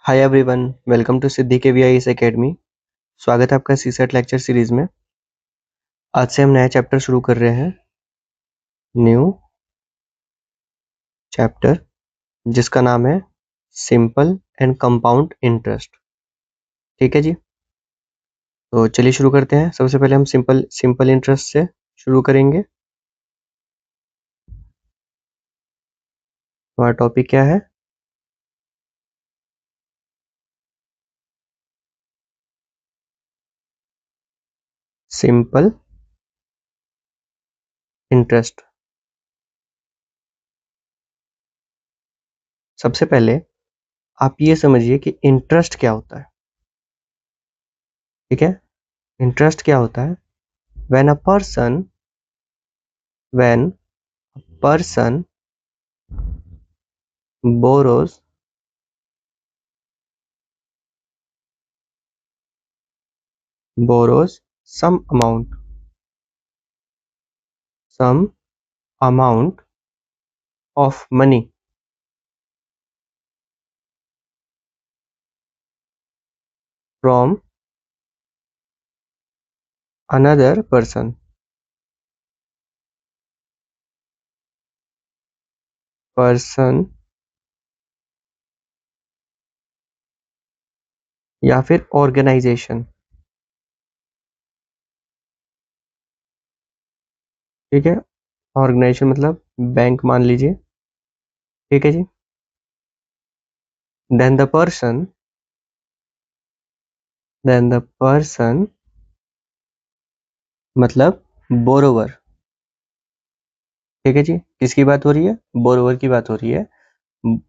Hi everyone, welcome to सिद्धि के वीआईएस academy. स्वागत है आपका सीसेट लेक्चर सीरीज में। आज से हम नया चैप्टर शुरू कर रहे हैं, न्यू चैप्टर, जिसका नाम है सिंपल एंड कंपाउंड इंटरेस्ट। ठीक है जी, तो चलिए शुरू करते हैं। सबसे पहले हम सिंपल इंटरेस्ट से शुरू करेंगे। हमारा टॉपिक क्या है? Simple interest. सबसे पहले आप ये समझिए कि इंटरेस्ट क्या होता है। ठीक है, इंटरेस्ट क्या होता है? When a person borrows some amount of money from another person या फिर ऑर्गेनाइजेशन। ठीक है, ऑर्गेनाइजेशन मतलब बैंक मान लीजिए। ठीक है जी, देन द पर्सन मतलब बोरोवर। ठीक है जी, किसकी बात हो रही है? बोरोवर की बात हो रही है।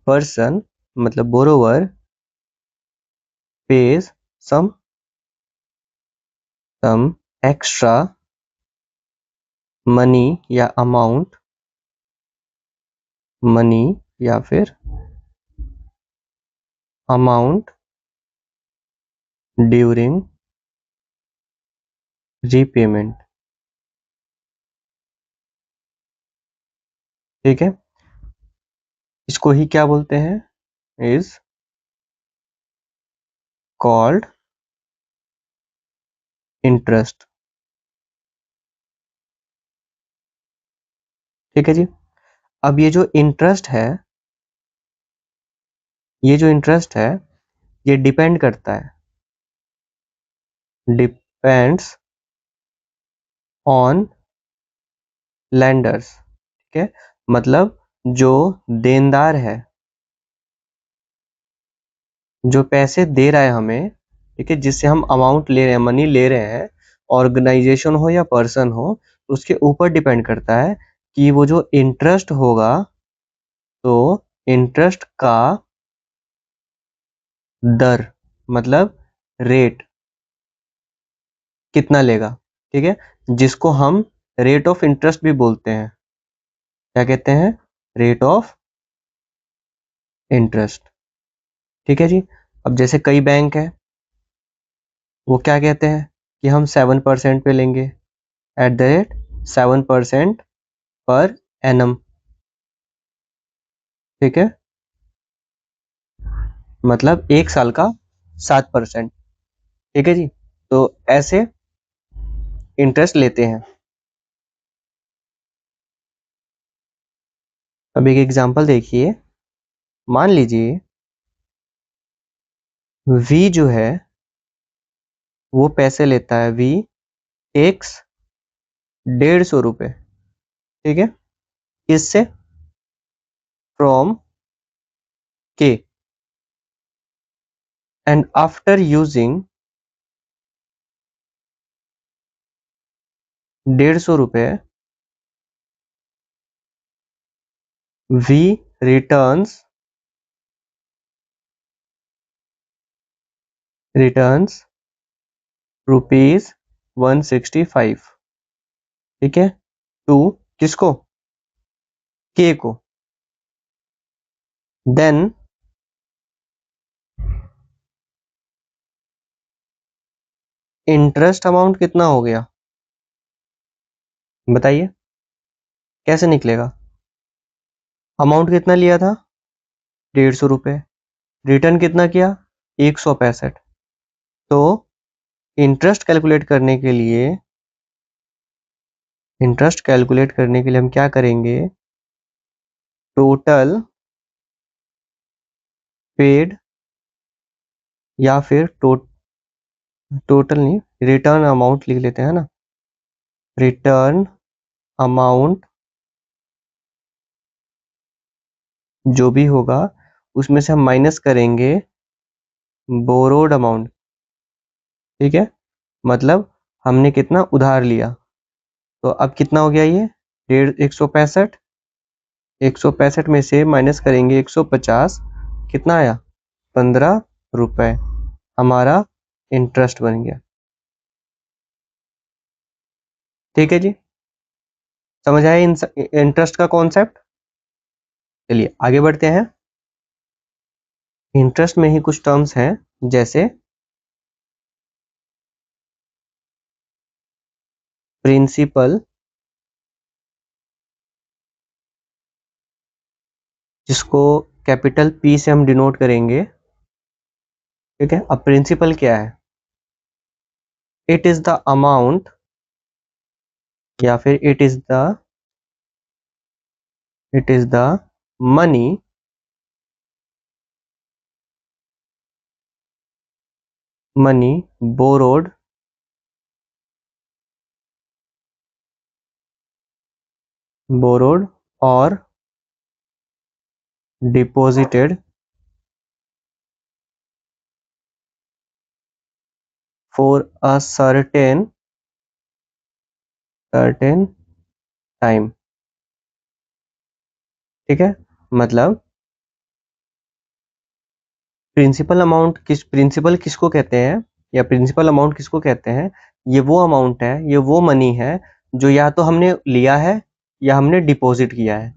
पर्सन मतलब borrower pays some extra money या अमाउंट, मनी या फिर अमाउंट ड्यूरिंग रीपेमेंट। ठीक है, इसको ही क्या बोलते हैं? Is called interest. ठीक है जी, अब ये जो इंटरेस्ट है, ये डिपेंड करता है, डिपेंड्स ऑन लेंडर्स। ठीक है, मतलब जो देनदार है, जो पैसे दे रहा है हमें, ठीक है, जिससे हम अमाउंट ले रहे हैं, मनी ले रहे हैं, ऑर्गेनाइजेशन हो या पर्सन हो, उसके ऊपर डिपेंड करता है कि वो जो इंटरेस्ट होगा, तो इंटरेस्ट का दर मतलब रेट कितना लेगा। ठीक है, जिसको हम रेट ऑफ इंटरेस्ट भी बोलते हैं। क्या कहते हैं? Rate of interest. ठीक है जी, अब जैसे कई बैंक है, वो क्या कहते हैं कि हम 7% पे लेंगे, @7% पर एनम। ठीक है, मतलब एक साल का 7%। ठीक है जी, तो ऐसे इंटरेस्ट लेते हैं। अब एक एग्जांपल देखिए, मान लीजिए V जो है वो पैसे लेता है, V टेक्स 150 रुपये। ठीक है, इससे from K and after using 150 रुपये V returns ₹165। ठीक है, टू किसको? K को। देन इंटरेस्ट अमाउंट कितना हो गया बताइए, कैसे निकलेगा? अमाउंट कितना लिया था? 150 रुपये। रिटर्न कितना किया? 165। तो इंटरेस्ट कैलकुलेट करने के लिए हम क्या करेंगे, टोटल पेड या फिर टोटल नहीं, रिटर्न अमाउंट लिख लेते हैं ना, रिटर्न अमाउंट जो भी होगा उसमें से हम माइनस करेंगे बोरोड अमाउंट। ठीक है, मतलब हमने कितना उधार लिया, तो अब कितना हो गया ये 165। 165 में से माइनस करेंगे 150, कितना आया 15 रुपए, हमारा इंटरेस्ट बन गया। ठीक है जी, समझ आया इंटरेस्ट का कॉन्सेप्ट। चलिए आगे बढ़ते हैं। इंटरेस्ट में ही कुछ टर्म्स हैं, जैसे प्रिंसिपल, जिसको कैपिटल P से हम डिनोट करेंगे। ठीक है, अब प्रिंसिपल क्या है, इट इज द अमाउंट या फिर it is the money borrowed or deposited for a certain time. ठीक है, मतलब प्रिंसिपल किसको कहते हैं, या प्रिंसिपल अमाउंट किसको कहते हैं, ये वो अमाउंट है, ये वो मनी है जो या तो हमने लिया है या हमने डिपॉजिट किया है।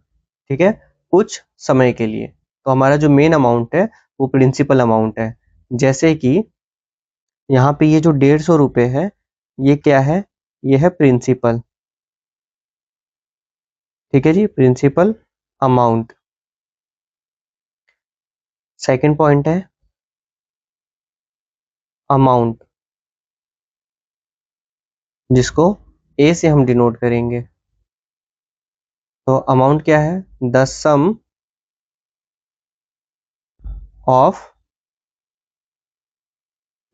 ठीक है, कुछ समय के लिए। तो हमारा जो मेन अमाउंट है वो प्रिंसिपल अमाउंट है। जैसे कि यहाँ पे ये जो 150 रुपये है, ये क्या है, ये है प्रिंसिपल। ठीक है जी, प्रिंसिपल अमाउंट। सेकंड पॉइंट है अमाउंट, जिसको ए से हम डिनोट करेंगे। तो अमाउंट क्या है, the sum of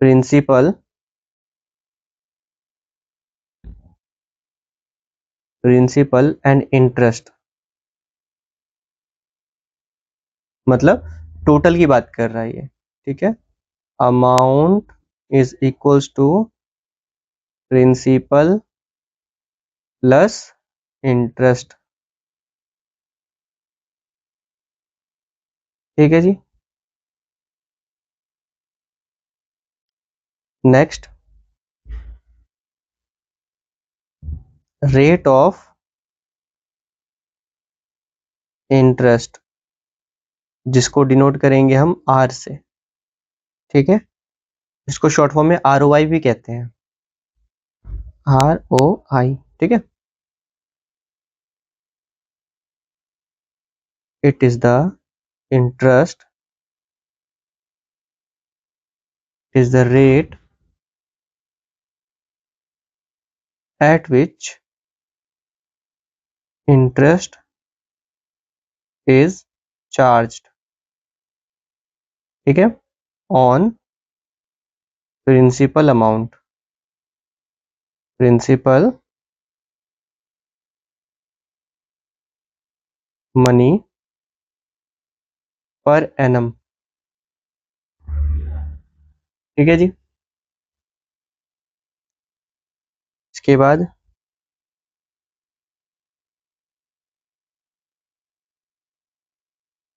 principal and interest, मतलब टोटल की बात कर रहा है ये। ठीक है, amount is equals to principal plus interest. ठीक है जी, नेक्स्ट, रेट ऑफ इंटरेस्ट, जिसको डिनोट करेंगे हम आर से। ठीक है, इसको शॉर्ट फॉर्म में ROI भी कहते हैं, ROI। ठीक है, it is the interest, is the rate at which interest is charged। ठीक है, on principal money per annum. ठीक है जी, इसके बाद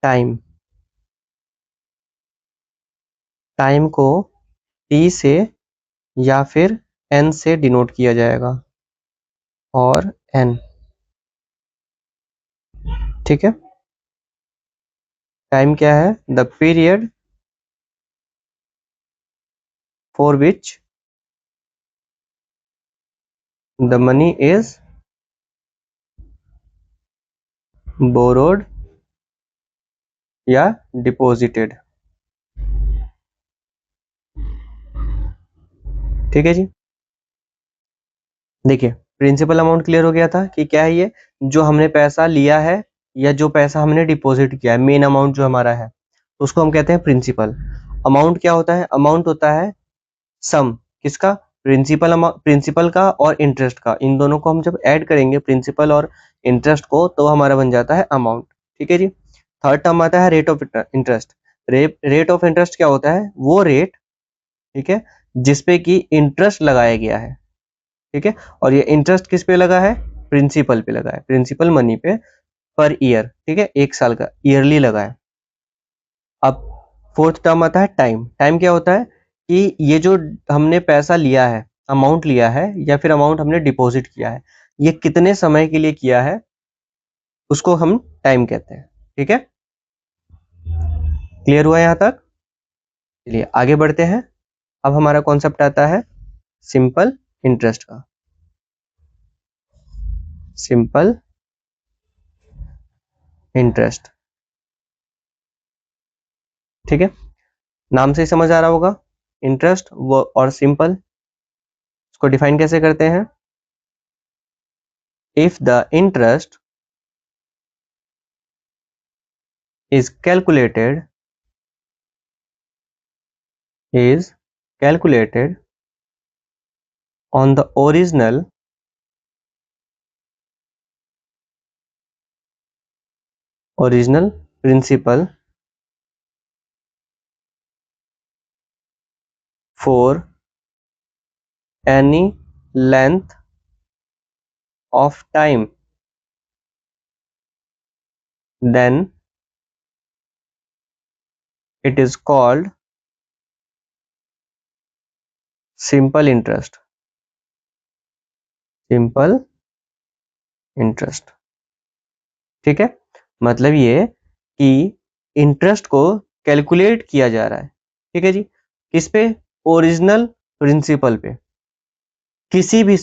टाइम। टाइम को T से या फिर N से डिनोट किया जाएगा, और N। ठीक है, टाइम क्या है, the period for which the money is borrowed या डिपॉजिटेड। ठीक है जी। देखिए प्रिंसिपल अमाउंट क्लियर हो गया था कि क्या है ये, जो हमने पैसा लिया है या जो पैसा हमने डिपॉजिट किया है, मेन अमाउंट जो हमारा है उसको हम कहते हैं प्रिंसिपल। अमाउंट क्या होता है, अमाउंट होता है सम किसका, प्रिंसिपल का और इंटरेस्ट का, इन दोनों को हम जब ऐड करेंगे प्रिंसिपल और इंटरेस्ट को तो हमारा बन जाता है अमाउंट। ठीक है जी। थर्ड टर्म आता है rate of interest. Rate of interest क्या होता है, वो रेट, ठीक है, जिसपे कि इंटरेस्ट लगाया गया है। ठीक है, और ये इंटरेस्ट किस पे लगा है, प्रिंसिपल पे लगा है, प्रिंसिपल मनी पे पर ईयर। ठीक है, 1 साल का ईयरली लगा है। अब फोर्थ टर्म आता है टाइम। टाइम क्या होता है कि ये जो हमने पैसा लिया है, अमाउंट लिया है या फिर अमाउंट हमने डिपॉजिट किया है, ये कितने समय के लिए किया है उसको हम टाइम कहते हैं। ठीक है, क्लियर हुआ यहां तक। चलिए आगे बढ़ते हैं। अब हमारा कॉन्सेप्ट आता है सिंपल इंटरेस्ट का। सिंपल इंटरेस्ट, ठीक है, नाम से ही समझ आ रहा होगा, इंटरेस्ट वो और सिंपल। इसको डिफाइन कैसे करते हैं, if the interest is calculated on the original principal for any length of time, then it is called simple interest। Simple interest, ठीक है, मतलब ये कि इंटरेस्ट को कैलकुलेट किया जा रहा है। ठीक है जी, किस पे, ओरिजिनल प्रिंसिपल पे, किसी भी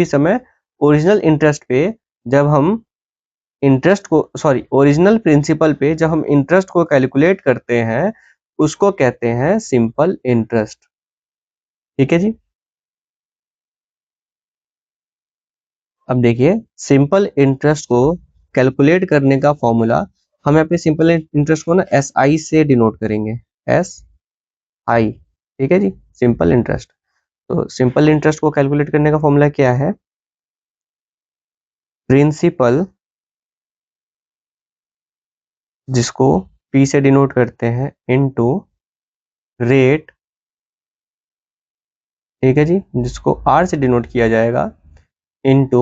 समय ओरिजिनल इंटरेस्ट पे जब हम इंटरेस्ट को, सॉरी ओरिजिनल प्रिंसिपल पे जब हम इंटरेस्ट को कैलकुलेट करते हैं उसको कहते हैं सिंपल इंटरेस्ट। ठीक है जी। अब देखिए सिंपल इंटरेस्ट को कैलकुलेट करने का फॉर्मूला, हम यहाँ पे सिंपल इंटरेस्ट को ना एस आई से डिनोट करेंगे, एस आई। ठीक है जी, सिंपल इंटरेस्ट। तो सिंपल इंटरेस्ट को कैलकुलेट करने का फॉर्मूला क्या है, प्रिंसिपल, जिसको पी से डिनोट करते हैं, इनटू रेट, ठीक है जी, जिसको आर से डिनोट किया जाएगा, इनटू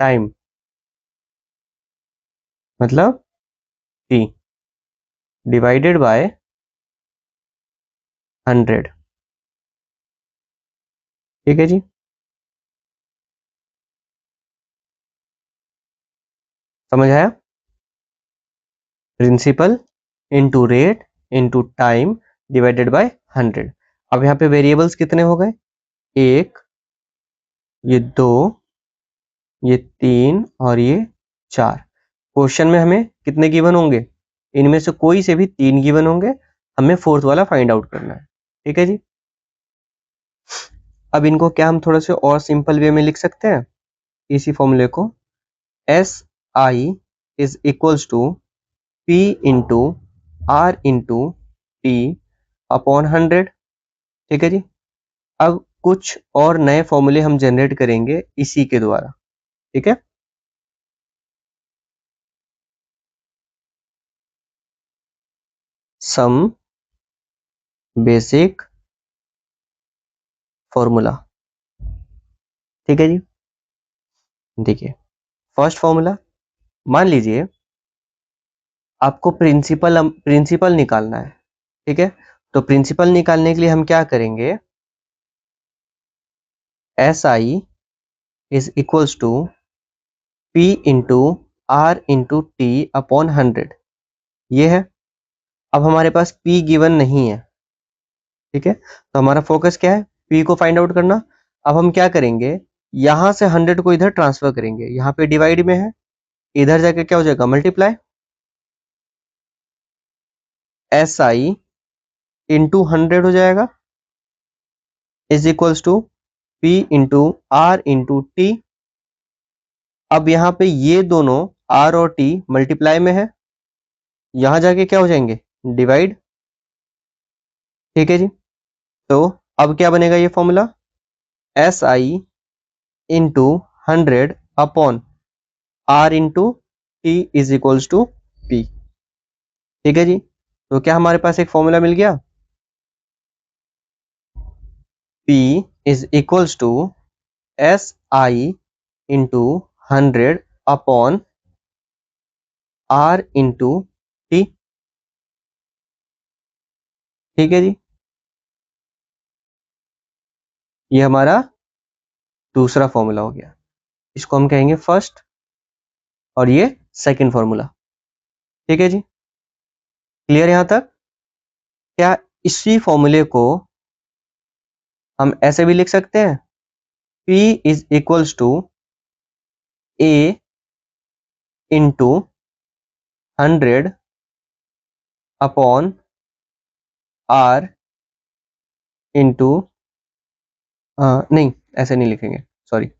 टाइम, मतलब टी, डिवाइडेड बाय 100। ठीक है जी, समझ आया, principal into rate into time divided by 100। अब यहाँ पे वेरिएबल्स कितने हो गए, एक, ये दो, ये तीन और ये चार। क्वेश्चन में हमें कितने गिवन होंगे, इनमें से कोई से भी 3 गिवन होंगे, हमें फोर्थ वाला फाइंड आउट करना है। ठीक है जी। अब इनको क्या हम थोड़ा से और सिंपल वे में लिख सकते हैं, इसी फॉर्मूले को, S I is equals to P into R into T upon 100। ठीक है जी। अब कुछ और नए फॉर्मूले हम जनरेट करेंगे इसी के द्वारा। ठीक है, सम बेसिक फॉर्मूला। ठीक है जी। देखिए फर्स्ट फॉर्मूला, मान लीजिए आपको प्रिंसिपल निकालना है। ठीक है, तो प्रिंसिपल निकालने के लिए हम क्या करेंगे, S I is equals to P into R into T upon 100। ये है। अब हमारे पास P गिवन नहीं है। ठीक है, तो हमारा फोकस क्या है, P को फाइंड आउट करना। अब हम क्या करेंगे, यहां से 100 को इधर ट्रांसफर करेंगे, यहाँ पे डिवाइड में है, इधर जाके क्या हो जाएगा, मल्टीप्लाई, एस आई इंटू 100 हो जाएगा। Is equals to P into R into T. अब यहाँ पे ये दोनों R और T मल्टीप्लाई में है, यहां जाके क्या हो जाएंगे, डिवाइड। ठीक है जी। तो अब क्या बनेगा ये formula, SI into 100 upon R into T is equals to P। ठीक है जी। तो क्या हमारे पास एक फॉर्मूला मिल गया, P is equals to SI into 100 upon R into T. ठीक है जी। ये हमारा दूसरा फॉर्मूला हो गया, इसको हम कहेंगे फर्स्ट, और ये सेकंड फॉर्मूला। ठीक है जी, क्लियर यहां तक। क्या इसी फॉर्मूले को हम ऐसे भी लिख सकते हैं, P is equals to A into 100 upon R into, नहीं ऐसे नहीं लिखेंगे, सॉरी।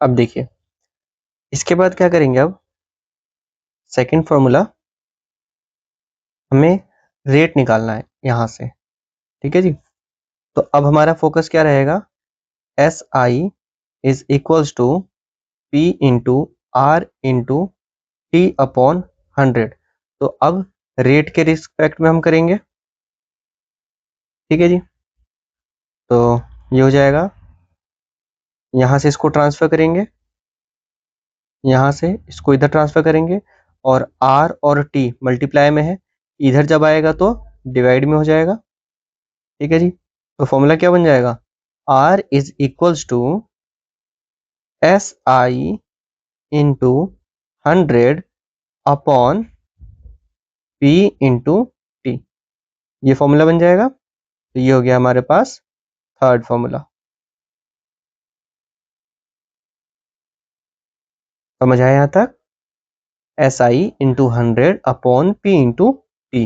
अब देखिए इसके बाद क्या करेंगे, अब सेकंड फॉर्मूला हमें रेट निकालना है यहां से। ठीक है जी। तो अब हमारा फोकस क्या रहेगा, S I is equals to P into R into T upon 100। तो अब रेट के रिस्पेक्ट में हम करेंगे। ठीक है जी। तो ये हो जाएगा, यहां से इसको ट्रांसफर करेंगे, यहां से इसको इधर ट्रांसफर करेंगे, और R और T मल्टीप्लाई में है, इधर जब आएगा तो डिवाइड में हो जाएगा। ठीक है जी। तो फॉर्मूला क्या बन जाएगा, R is equals to SI into 100 upon P into T. ये फॉर्मूला बन जाएगा। तो ये हो गया हमारे पास थर्ड फॉर्मूला। समझ आया यहाँ तक, SI into 100 upon P into T.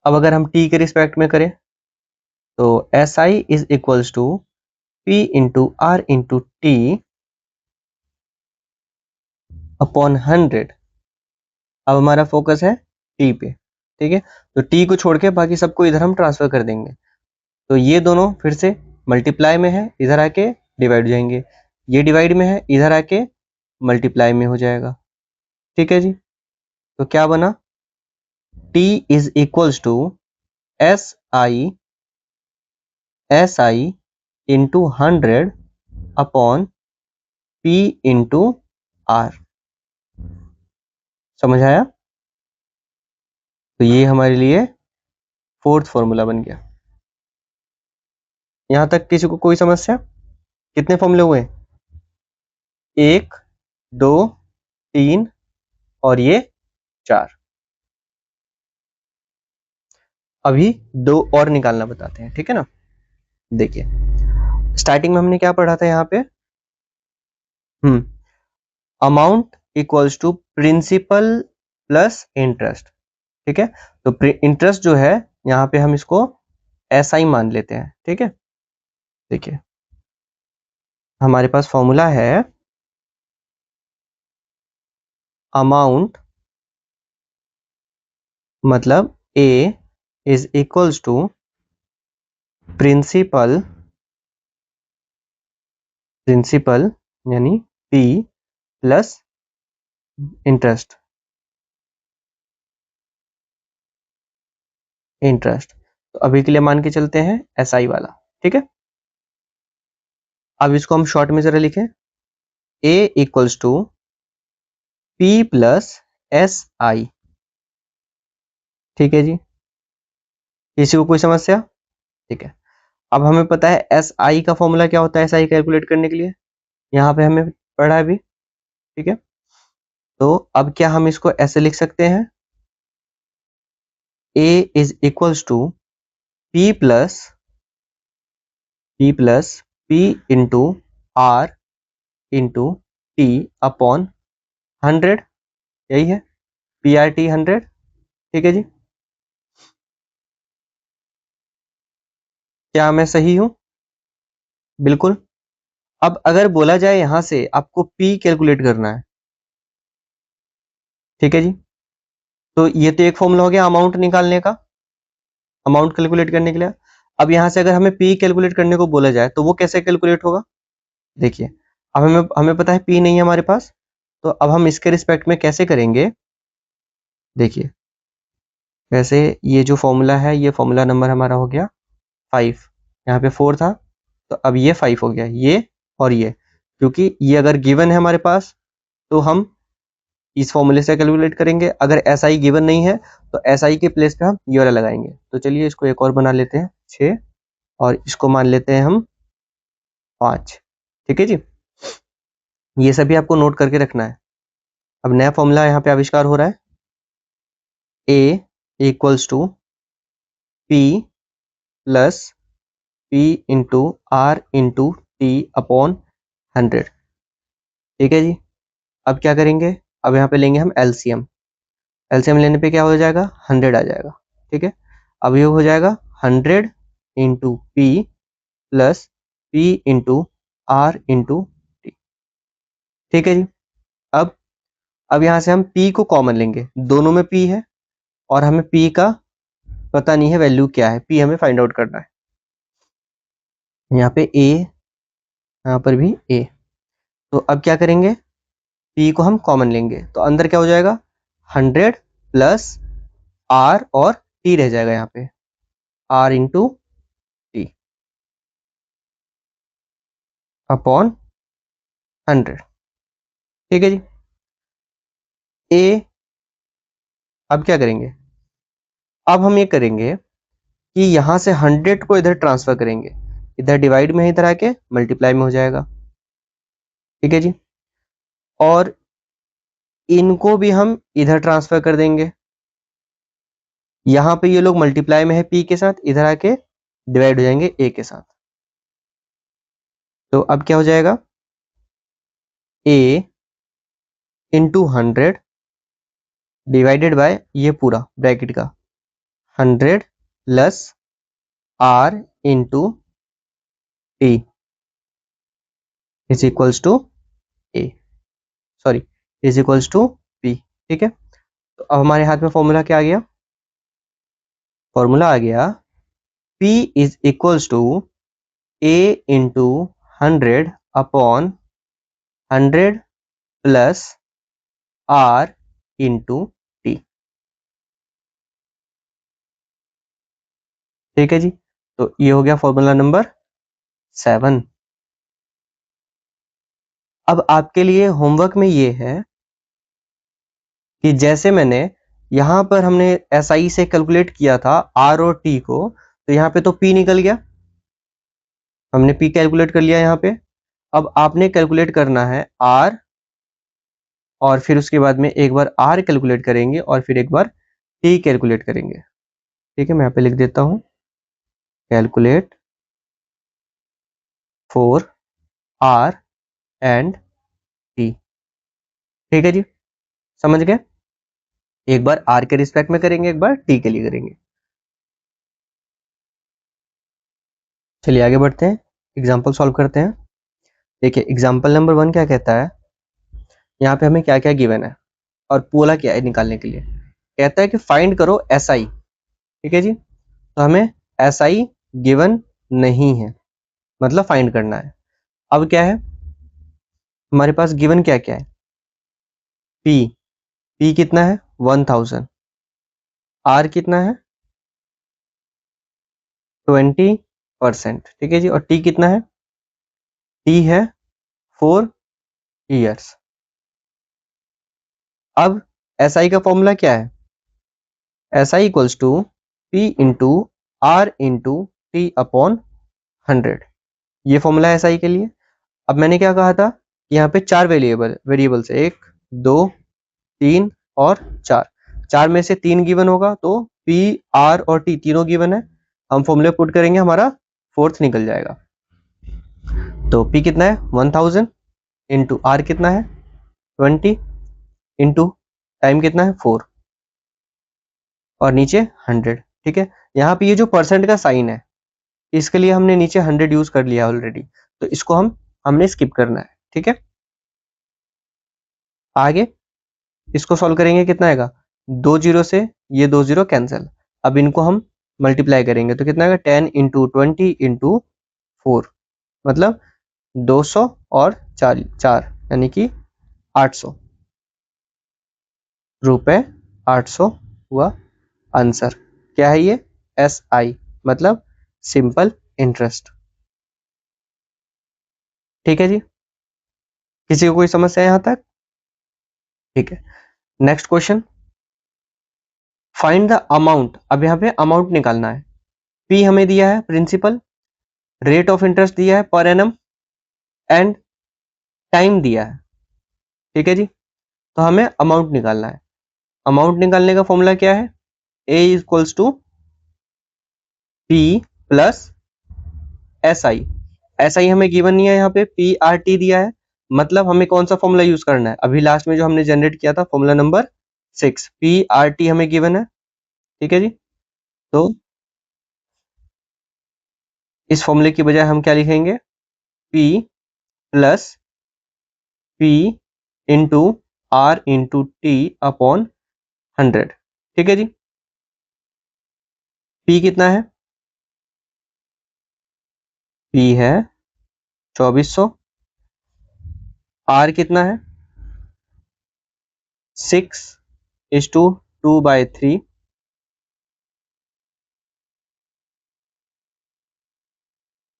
अब अगर हम T के रिस्पेक्ट में करें तो SI is equals to P into R into T upon 100। अब हमारा फोकस है T पे। ठीक है, तो T को छोड़ के बाकी सबको इधर हम ट्रांसफर कर देंगे। तो ये दोनों फिर से मल्टीप्लाई में है, इधर आके डिवाइड हो जाएंगे। ये डिवाइड में है, इधर आके मल्टीप्लाई में हो जाएगा। ठीक है जी। तो क्या बना, T is equals to SI into 100 upon P into R। समझ आया। तो ये हमारे लिए फोर्थ फॉर्मूला बन गया। यहां तक किसी को कोई समस्या, कितने फॉर्मूले हुए, 1 2 3 और ये 4। अभी दो और निकालना बताते हैं, ठीक है ना। देखिए स्टार्टिंग में हमने क्या पढ़ा था यहाँ पे, amount equals to principal plus interest. ठीक है, तो इंटरेस्ट जो है यहाँ पे हम इसको ऐसा ही मान लेते हैं। ठीक है, देखिए हमारे पास फॉर्मूला है अमाउंट मतलब A is equals to principal यानी P प्लस इंटरेस्ट। तो अभी के लिए मान के चलते हैं SI वाला। ठीक है, अब इसको हम शॉर्ट में जरा लिखें, A equals to P plus SI। ठीक है जी, किसी को कोई समस्या। ठीक है, अब हमें पता है SI का फॉर्मूला क्या होता है, SI कैलकुलेट करने के लिए यहाँ पे हमें पढ़ा है अभी। ठीक है, तो अब क्या हम इसको ऐसे लिख सकते हैं, A is equals to P plus P into R into T upon 100। यही है PRT 100। ठीक है जी। क्या मैं सही हूं? बिल्कुल। अब अगर बोला जाए यहां से आपको पी कैलकुलेट करना है, ठीक है जी, तो ये तो एक फॉर्मूला हो गया अमाउंट निकालने का, अमाउंट कैलकुलेट करने के लिए। अब यहां से अगर हमें पी कैलकुलेट करने को बोला जाए तो वो कैसे कैलकुलेट होगा? देखिए, अब हमें हमें पता है पी नहीं है हमारे पास, तो अब हम इसके रिस्पेक्ट में कैसे करेंगे? देखिए, वैसे ये जो फॉर्मूला है, ये फॉर्मूला नंबर हमारा हो गया 5, यहाँ पे 4 था, तो अब ये 5 हो गया, ये और ये, क्योंकि ये अगर गिवन है हमारे पास तो हम इस फॉर्मूले से कैलकुलेट करेंगे, अगर एस आई गिवन नहीं है तो एस आई के प्लेस पे हम ये वाला लगाएंगे। तो चलिए इसको एक और बना लेते हैं 6, और इसको मान लेते हैं हम 5, ठीक है जी। ये सभी आपको नोट करके रखना है। अब नया फॉर्मूला यहाँ पे आविष्कार हो रहा है, A equals to P plus P into R into T upon 100, ठीक है जी। अब क्या करेंगे? अब यहाँ पे लेंगे हम एलसीएम, एलसीएम लेने पे क्या हो जाएगा? 100 आ जाएगा, ठीक है। अब ये हो जाएगा 100 into P plus P into R into T, ठीक है जी। अब अब यहाँ से हम पी को कॉमन लेंगे, दोनों में पी है और हमें पी का पता नहीं है वैल्यू क्या है, पी हमें फाइंड आउट करना है। यहाँ पे ए, यहाँ पर भी ए, तो अब क्या करेंगे? पी को हम कॉमन लेंगे, तो अंदर क्या हो जाएगा? 100 प्लस आर और टी रह जाएगा यहाँ पे, आर इंटू टी अपॉन 100, ठीक है जी। ए, अब क्या करेंगे? अब हम ये करेंगे कि यहां से 100 को इधर ट्रांसफर करेंगे, इधर डिवाइड में है, इधर आके मल्टीप्लाई में हो जाएगा, ठीक है जी। और इनको भी हम इधर ट्रांसफर कर देंगे, यहाँ पे ये लोग मल्टीप्लाई में है पी के साथ, इधर आके डिवाइड हो जाएंगे ए के साथ। तो अब क्या हो जाएगा? ए इंटू 100 डिवाइडेड बाय ये पूरा ब्रैकेट का 100 plus R into T is equals to A, sorry, is equals to P, ठीक है। तो अब हमारे हाथ में फॉर्मूला क्या आ गया? फॉर्मूला आ गया P is equals to A into 100 upon 100 plus R into T, ठीक है जी। तो ये हो गया फॉर्मूला नंबर 7। अब आपके लिए होमवर्क में ये है कि जैसे मैंने यहाँ पर हमने SI से कैलकुलेट किया था R और T को, तो यहाँ पे तो P निकल गया, हमने P कैलकुलेट कर लिया यहाँ पे। अब आपने कैलकुलेट करना है R, और फिर उसके बाद में एक बार R कैलकुलेट करेंगे और फिर एक बार T कैलकुलेट करेंगे, ठीक है। मैं यहाँ पे लिख देता हूँ, calculate for R and T, ठीक है जी, समझ गए। एक बार R के रिस्पेक्ट में करेंगे, एक बार T के लिए करेंगे। चलिए आगे बढ़ते हैं, एग्जाम्पल सॉल्व करते हैं। देखिए एग्जाम्पल नंबर 1 क्या कहता है, यहाँ पे हमें क्या क्या गिवन है और बोला क्या है निकालने के लिए। कहता है कि फाइंड करो SI, ठीक है जी। तो हमें SI गिवन नहीं है, मतलब फाइंड करना है। अब क्या है हमारे पास गिवन, क्या क्या है? P, P कितना है? 1000, R कितना है? 20%, ठीक है जी। और T कितना है? T है 4 years। अब SI का फॉर्मूला क्या है? SI equals to P into R into T upon 100, ये फॉर्मूला है SI के लिए। अब मैंने क्या कहा था, यहाँ पे 4 वेरिएबल्स है, 1 2 3 और 4, 4 में से 3 गिवन होगा, तो P R और T तीनों गिवन है। हम फॉर्मूले पुट करेंगे, हमारा फोर्थ निकल जाएगा। तो P कितना है? 1000 इंटू R कितना है? 20 इंटू टाइम कितना है? 4 और नीचे 100, ठीक है। यहाँ पे ये जो परसेंट का साइन है, इसके लिए हमने नीचे 100 यूज कर लिया ऑलरेडी, तो इसको हमने स्किप करना है, ठीक है। आगे इसको सॉल्व करेंगे, कितना आएगा, 2 जीरो से ये 2 जीरो कैंसिल, अब इनको हम मल्टीप्लाई करेंगे तो कितना आएगा, 10 इंटू 20 इंटू 4, मतलब 200 और 4 यानी कि 800 रुपए, 800 हुआ आंसर। क्या है ये, SI, मतलब सिंपल इंटरेस्ट। ठीक है जी, किसी को कोई समस्या है यहाँ तक? ठीक है, next question, find the amount. अब यहाँ पे अमाउंट निकालना है। P हमें दिया है प्रिंसिपल, रेट ऑफ इंटरेस्ट दिया है पर एनम, एंड टाइम दिया है, ठीक है जी। तो हमें अमाउंट निकालना है। अमाउंट निकालने का फॉर्मूला क्या है, A equals to P plus SI हमें गिवन नहीं है, यहाँ पे PRT दिया है, मतलब हमें कौन सा फॉर्मूला यूज करना है, अभी लास्ट में जो हमने जनरेट किया था फॉर्मूला नंबर 6, PRT हमें गिवन है, ठीक है जी। तो इस फॉर्मूले की बजाय हम क्या लिखेंगे, P plus P into R into T upon 100, ठीक है जी। P कितना है, P है 2400, R कितना है 6:2/3,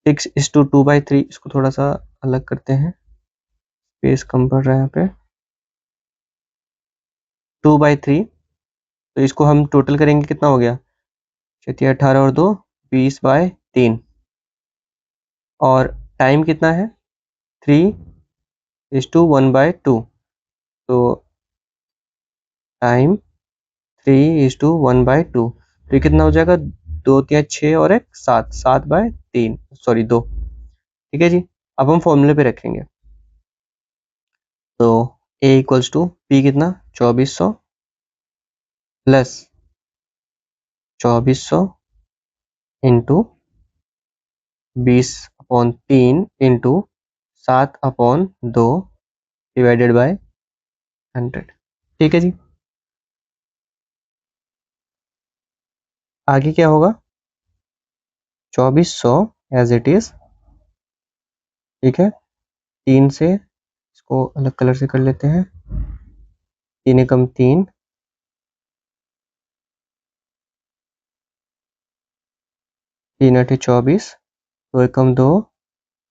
6:2/3, इसको थोड़ा सा अलग करते हैं, स्पेस कम पड़ रहा है यहाँ पे, 2/3, तो इसको हम टोटल करेंगे, कितना हो गया, 18 और 2 20/3, और टाइम कितना है 3:1/2, तो टाइम 3:1/2, तो ये कितना हो जाएगा, 2 3 6 और 1 7, 7/3, सॉरी 2, ठीक है जी। अब हम फॉर्मूले पे रखेंगे, तो A इक्वल्स टू P कितना 2400 plus 2400 into 20/3 into 7/2 divided by 100, ठीक है जी। आगे क्या होगा, 2400 एज इट इज, ठीक है, 3 से इसको अलग कलर से कर लेते हैं, 3 एकम 3, 3 8 24, 2 एकम 2,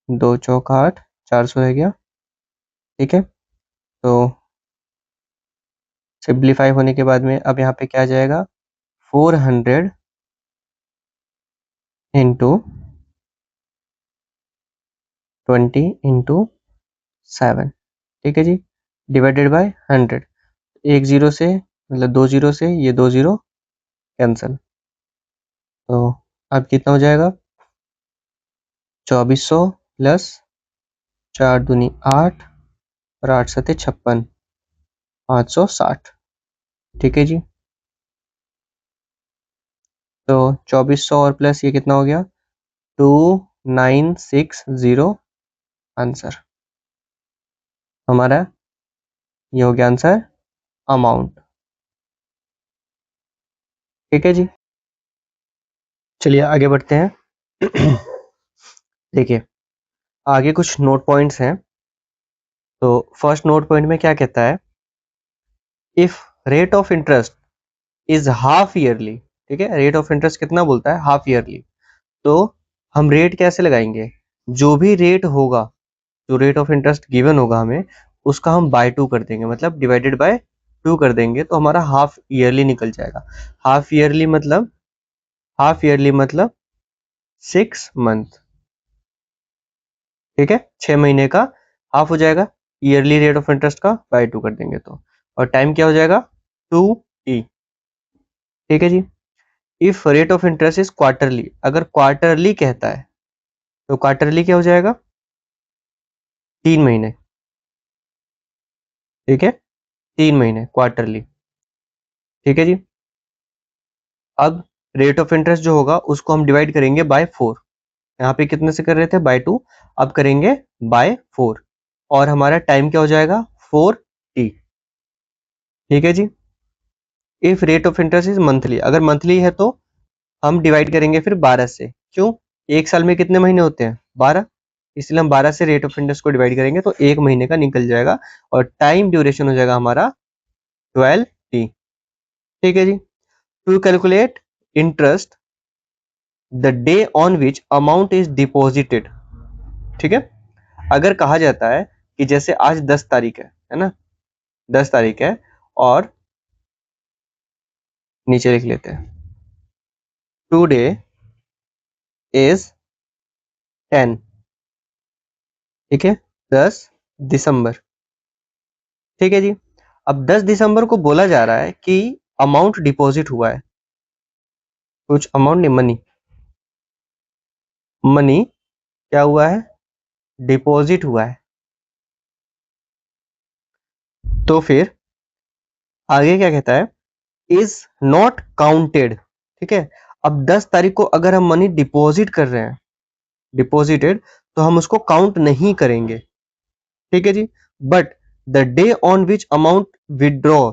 2 चौक 8, 400 रह गया, ठीक है। तो सिंप्लीफाई होने के बाद में अब यहाँ पे क्या आ जाएगा, 400 इंटू 20 इंटू 7, ठीक है जी, डिवाइडेड बाय 100, एक जीरो से मतलब 2 जीरो से ये 2 जीरो कैंसिल, तो अब कितना हो जाएगा, 2400 प्लस 4 दूनी 8 और 8 सते 56, 560, ठीक है जी। तो 2400 और प्लस ये कितना हो गया, 2960 आंसर हमारा, ये हो गया आंसर अमाउंट, ठीक है जी। चलिए आगे बढ़ते हैं। देखिए आगे कुछ नोट पॉइंट्स हैं। तो फर्स्ट नोट पॉइंट में क्या कहता है, if rate of interest is half yearly, ठीक है, रेट ऑफ इंटरेस्ट कितना बोलता है, हाफ ईयरली, तो हम रेट कैसे लगाएंगे, जो भी रेट होगा, जो रेट ऑफ इंटरेस्ट गिवन होगा हमें, उसका हम बाय 2 कर देंगे, मतलब डिवाइडेड बाय 2 कर देंगे, तो हमारा हाफ ईयरली निकल जाएगा। हाफ ईयरली मतलब 6 मंथ, ठीक है, 6 महीने का हाफ हो जाएगा, ईयरली रेट ऑफ इंटरेस्ट का बाय 2 कर देंगे तो, और टाइम क्या हो जाएगा 2t, ठीक है जी। If rate of interest is quarterly, अगर क्वार्टरली कहता है तो क्वार्टरली क्या हो जाएगा, 3 महीने, ठीक है, 3 महीने क्वार्टरली, ठीक है जी। अब रेट ऑफ इंटरेस्ट जो होगा उसको हम डिवाइड करेंगे बाय 4, यहाँ पे कितने से कर रहे थे, बाय 2, अब करेंगे बाय 4, और हमारा टाइम क्या हो जाएगा, 4t। ठीक है जी। If rate of interest is monthly, अगर मंथली है तो हम डिवाइड करेंगे फिर 12 से, क्यों, एक साल में कितने महीने होते हैं, 12, इसलिए हम 12 से रेट ऑफ इंटरेस्ट को डिवाइड करेंगे तो एक महीने का निकल जाएगा, और टाइम ड्यूरेशन हो जाएगा हमारा 12t। ठीक है जी। To calculate interest the day on which amount is deposited. ठीक है, अगर कहा जाता है कि जैसे आज 10 तारीख है ना, 10 तारीख है, और नीचे लिख लेते हैं टुडे इज 10, ठीक है, 10 दिसंबर। ठीक है जी। अब 10 दिसंबर को बोला जा रहा है कि अमाउंट डिपॉजिट हुआ है, कुछ अमाउंट नहीं, मनी, मनी क्या हुआ है, डिपॉजिट हुआ है। तो फिर आगे क्या कहता है, इज नॉट काउंटेड। ठीक है, अब 10 तारीख को अगर हम मनी डिपॉजिट कर रहे हैं, डिपॉजिटेड, तो हम उसको काउंट नहीं करेंगे। ठीक है जी। But the day on which amount withdraw,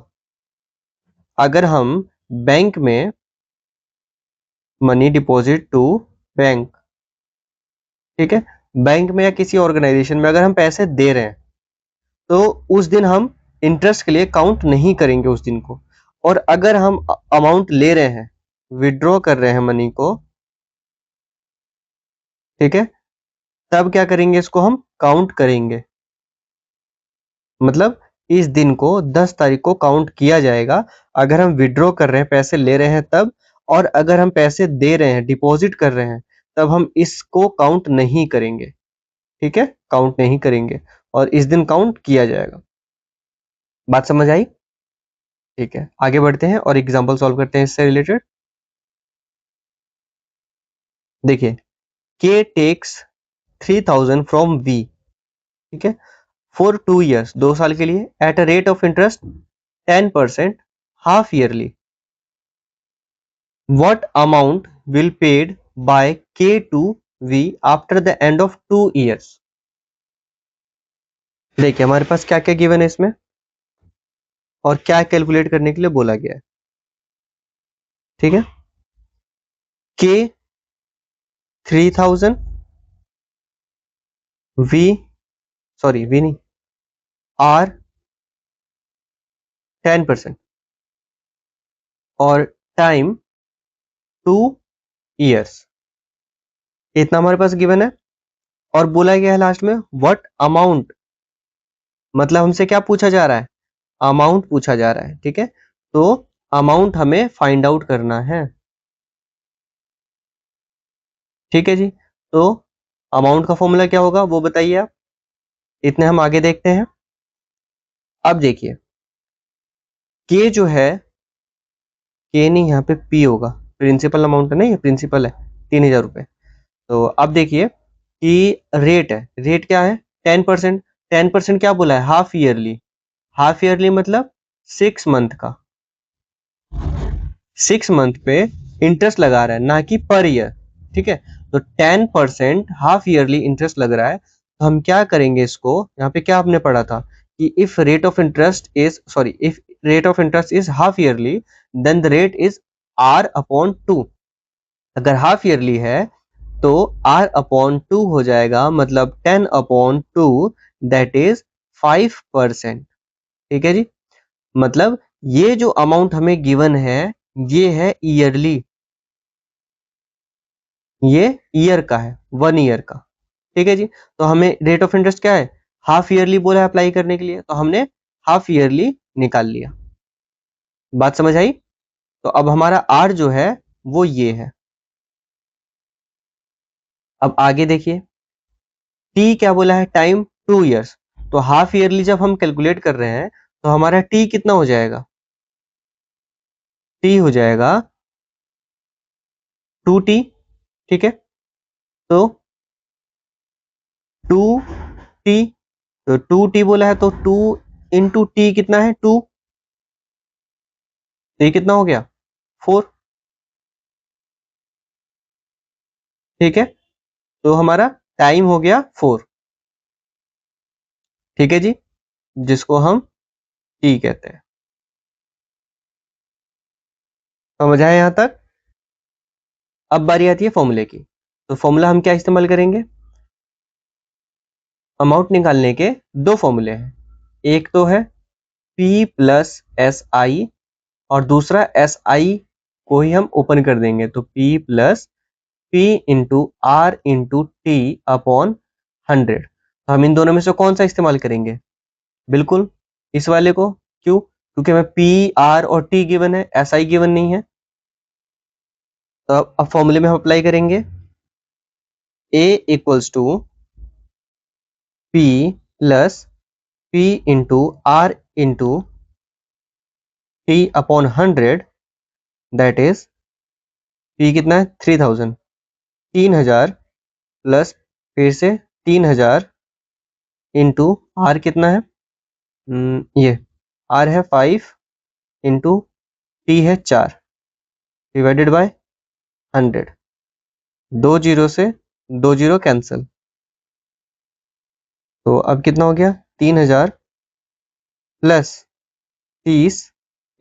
अगर हम बैंक में मनी डिपॉजिट टू बैंक, ठीक है, बैंक में या किसी ऑर्गेनाइजेशन में अगर हम पैसे दे रहे हैं तो उस दिन हम इंटरेस्ट के लिए काउंट नहीं करेंगे उस दिन को। और अगर हम अमाउंट ले रहे हैं, विड्रॉ कर रहे हैं मनी को, ठीक है, तब क्या करेंगे, इसको हम काउंट करेंगे। मतलब इस दिन को 10 तारीख को काउंट किया जाएगा, अगर हम विड्रॉ कर रहे हैं, पैसे ले रहे हैं तब, और अगर हम पैसे दे रहे हैं, डिपॉजिट कर रहे हैं, तब हम इसको काउंट नहीं करेंगे। ठीक है, काउंट नहीं करेंगे, और इस दिन काउंट किया जाएगा। बात समझ आई? ठीक है, आगे बढ़ते हैं और एग्जांपल सॉल्व करते हैं इससे रिलेटेड। देखिए, के टेक्स 3000 फ्रॉम वी, ठीक है, फॉर 2 years, 2 साल के लिए, at a rate of interest 10% half yearly. What amount will paid by K to V after the end of 2 years? देखिए हमारे पास क्या क्या गिवन है इसमें, और क्या कैलकुलेट करने के लिए बोला गया है। ठीक है, K 3000, V, सॉरी V नहीं, R 10%, और टाइम 2 years, इतना हमारे पास गिवन है। और बोला गया है लास्ट में व्हाट अमाउंट, मतलब हमसे क्या पूछा जा रहा है, अमाउंट पूछा जा रहा है। ठीक है, तो अमाउंट हमें फाइंड आउट करना है। ठीक है जी। तो अमाउंट का फॉर्मूला क्या होगा वो बताइए आप, इतने हम आगे देखते हैं। अब देखिए, के जो है, के नहीं, यहाँ पे पी होगा, प्रिंसिपल अमाउंट है ना, ये प्रिंसिपल है 3000 रुपए। तो अब देखिए कि रेट है, रेट क्या है, 10%। 10% क्या बोला है, हाफ ईयरली, हाफ ईयरली मतलब 6 मंथ का, 6 मंथ पे इंटरेस्ट लगा रहा है, ना कि पर ईयर। ठीक है, तो 10% हाफ ईयरली इंटरेस्ट लग रहा है, तो हम क्या करेंगे इसको, यहाँ पे क्या आपने पढ़ा था कि if rate of interest is, sorry, if rate of interest is half yearly, then the rate is R/2। अगर हाफ ईयरली है तो R/2 हो जाएगा, मतलब 10/2, दैट इज 5%। ठीक है जी। मतलब ये जो अमाउंट हमें गिवन है, ये है ईयरली, ये ईयर का है, 1 ईयर का। ठीक है जी। तो हमें रेट ऑफ इंटरेस्ट क्या है, हाफ ईयरली बोला है अप्लाई करने के लिए, तो हमने हाफ ईयरली निकाल लिया। बात समझ आई? तो अब हमारा आर जो है वो ये है। अब आगे देखिए, टी क्या बोला है, टाइम 2 इयर्स, तो हाफ ईयरली जब हम कैलकुलेट कर रहे हैं तो हमारा टी कितना हो जाएगा, टी हो जाएगा 2t। ठीक है, तो 2t, तो 2t बोला है तो 2 इंटू टी कितना है, 2, तो ये कितना हो गया, 4। ठीक है, तो हमारा टाइम हो गया 4, ठीक है जी, जिसको हम टी कहते हैं। समझ आया यहाँ तक? अब बारी आती है फॉर्मूले की। तो फॉर्मूला हम क्या इस्तेमाल करेंगे? अमाउंट निकालने के दो फॉर्मूले हैं, एक तो है P प्लस एस आई और दूसरा एस आई को ही हम ओपन कर देंगे, तो P plus P into R into T upon 100। तो हम इन दोनों में से कौन सा इस्तेमाल करेंगे? बिल्कुल इस वाले को। क्यों? क्योंकि हमें P, R और T गिवन है, एस आई गिवन नहीं है। तो अब फॉर्मूले में हम अप्लाई करेंगे, A equals to P plus P into R into T upon 100, that is P कितना है? 3000, 3000 प्लस फिर से 3000 इंटू आर कितना है? ये आर है 5 इंटू टी है 4 डिवाइडेड बाय 100। 2 जीरो से 2 जीरो कैंसिल, तो अब कितना हो गया? 3000 प्लस 30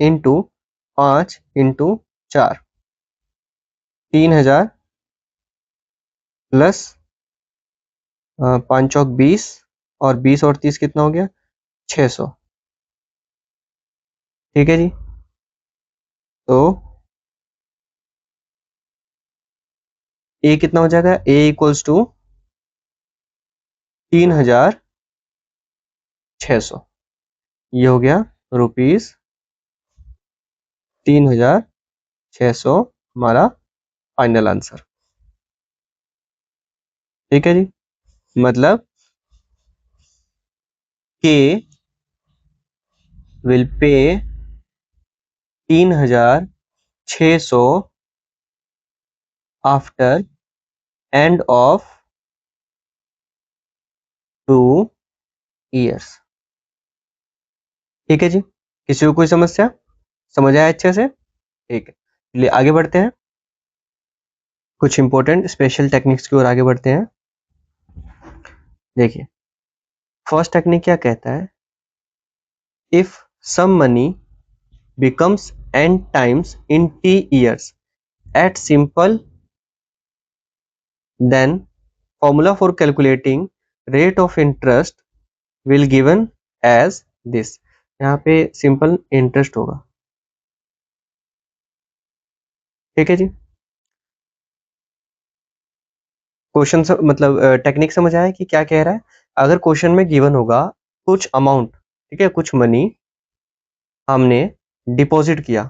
इंटू 5 इंटू 4, 3000 प्लस 5 चौक 20 और 20 और 30 कितना हो गया? 600, ठीक है जी। तो ए कितना हो जाएगा? ए इक्वल्स टू 3600, ये हो गया रुपीज 3600 हमारा फाइनल आंसर, ठीक है जी। मतलब के will pay 3600 after end of 2 years, ठीक है जी। किसी को कोई समस्या? समझ आया अच्छे से? ठीक है, चलिए आगे बढ़ते हैं, कुछ इंपॉर्टेंट स्पेशल टेक्निक्स की ओर आगे बढ़ते हैं। देखिए फर्स्ट टेक्निक क्या कहता है, if sum money becomes n times in t years at simple, then formula for calculating rate of interest will given as this। यहाँ पे सिंपल इंटरेस्ट होगा, ठीक है जी। क्वेश्चन मतलब टेक्निक समझ आया कि क्या कह रहा है? अगर क्वेश्चन में गिवन होगा कुछ अमाउंट, ठीक है, कुछ मनी हमने डिपॉजिट किया,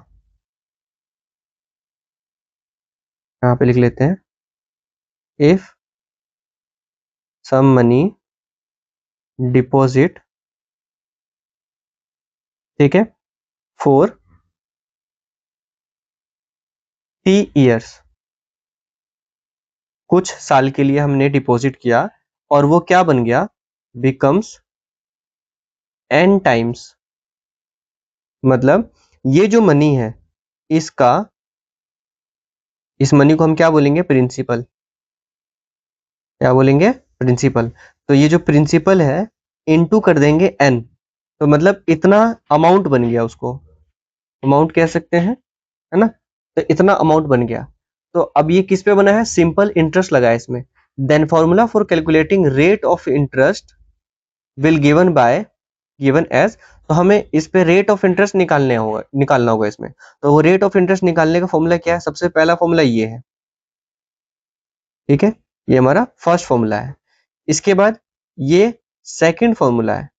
यहाँ पे लिख लेते हैं, इफ सम मनी डिपॉजिट, ठीक है, फॉर 3 years, कुछ साल के लिए हमने डिपॉजिट किया और वो क्या बन गया? बिकम्स n टाइम्स, मतलब ये जो मनी है इसका, इस मनी को हम क्या बोलेंगे? प्रिंसिपल। क्या बोलेंगे? प्रिंसिपल। तो ये जो प्रिंसिपल है इनटू कर देंगे n, तो मतलब इतना अमाउंट बन गया, उसको अमाउंट कह सकते हैं, है ना। तो इतना अमाउंट बन गया। तो अब ये किस पे बना है? सिंपल इंटरेस्ट लगा है इसमें। Then formula for calculating rate of interest will given as, तो हमें इस पे रेट ऑफ इंटरेस्ट निकालना होगा इसमें। तो वो रेट ऑफ इंटरेस्ट निकालने का फॉर्मूला क्या है? सबसे पहला फॉर्मूला ये है, ठीक है, ये हमारा फर्स्ट फॉर्मूला है। इसके बाद ये सेकंड फॉर्मूला है,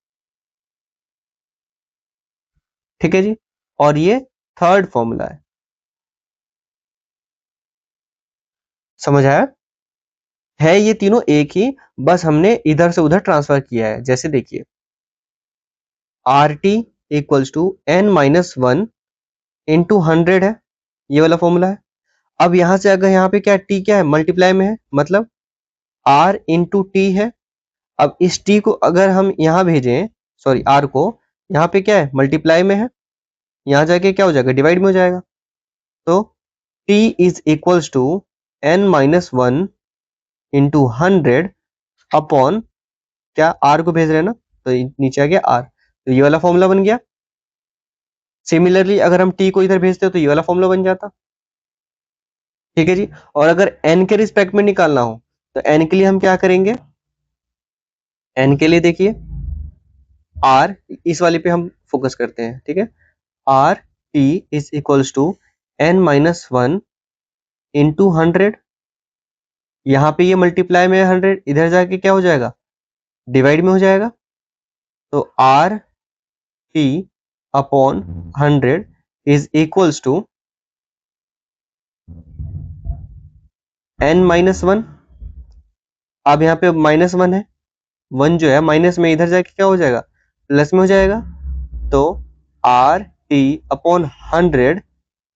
ठीक है जी, और ये थर्ड फॉर्मूला है। समझ आया? है ये तीनों एक ही, बस हमने इधर से उधर ट्रांसफर किया है। जैसे देखिए R T equals to N minus one into 100 है, ये वाला फॉर्मूला है। अब यहां से अगर यहाँ पे क्या टी क्या है? मल्टीप्लाई में है, मतलब आर इंटू टी है। अब इस टी को अगर हम यहाँ भेजें, सॉरी आर को, यहाँ पे क्या है? मल्टीप्लाई में है, यहाँ जाके क्या हो जाएगा? डिवाइड में हो जाएगा। तो T is equals to N minus one into 100 upon क्या, आर को भेज रहे हैं ना, तो नीचे आ गया आर, तो ये वाला फॉर्मूला बन गया। सिमिलरली अगर हम टी को इधर भेजते हो तो ये वाला फॉर्मूला बन जाता। ठीक है जी। और अगर एन के रिस्पेक्ट में निकालना हो तो एन के लिए हम क्या करेंगे, एन के लिए देखिए आर, इस वाले पे हम फोकस करते हैं, ठीक है। R T is equals to N minus 1 into 100। यहाँ पे ये मल्टीप्लाई में 100, इधर जाके क्या हो जाएगा, डिवाइड में हो जाएगा। तो R T upon 100 is equals to N minus 1। अब यहाँ पे माइनस 1 है, 1 जो है माइनस में इधर जाके क्या हो जाएगा, प्लस में हो जाएगा। तो R T upon 100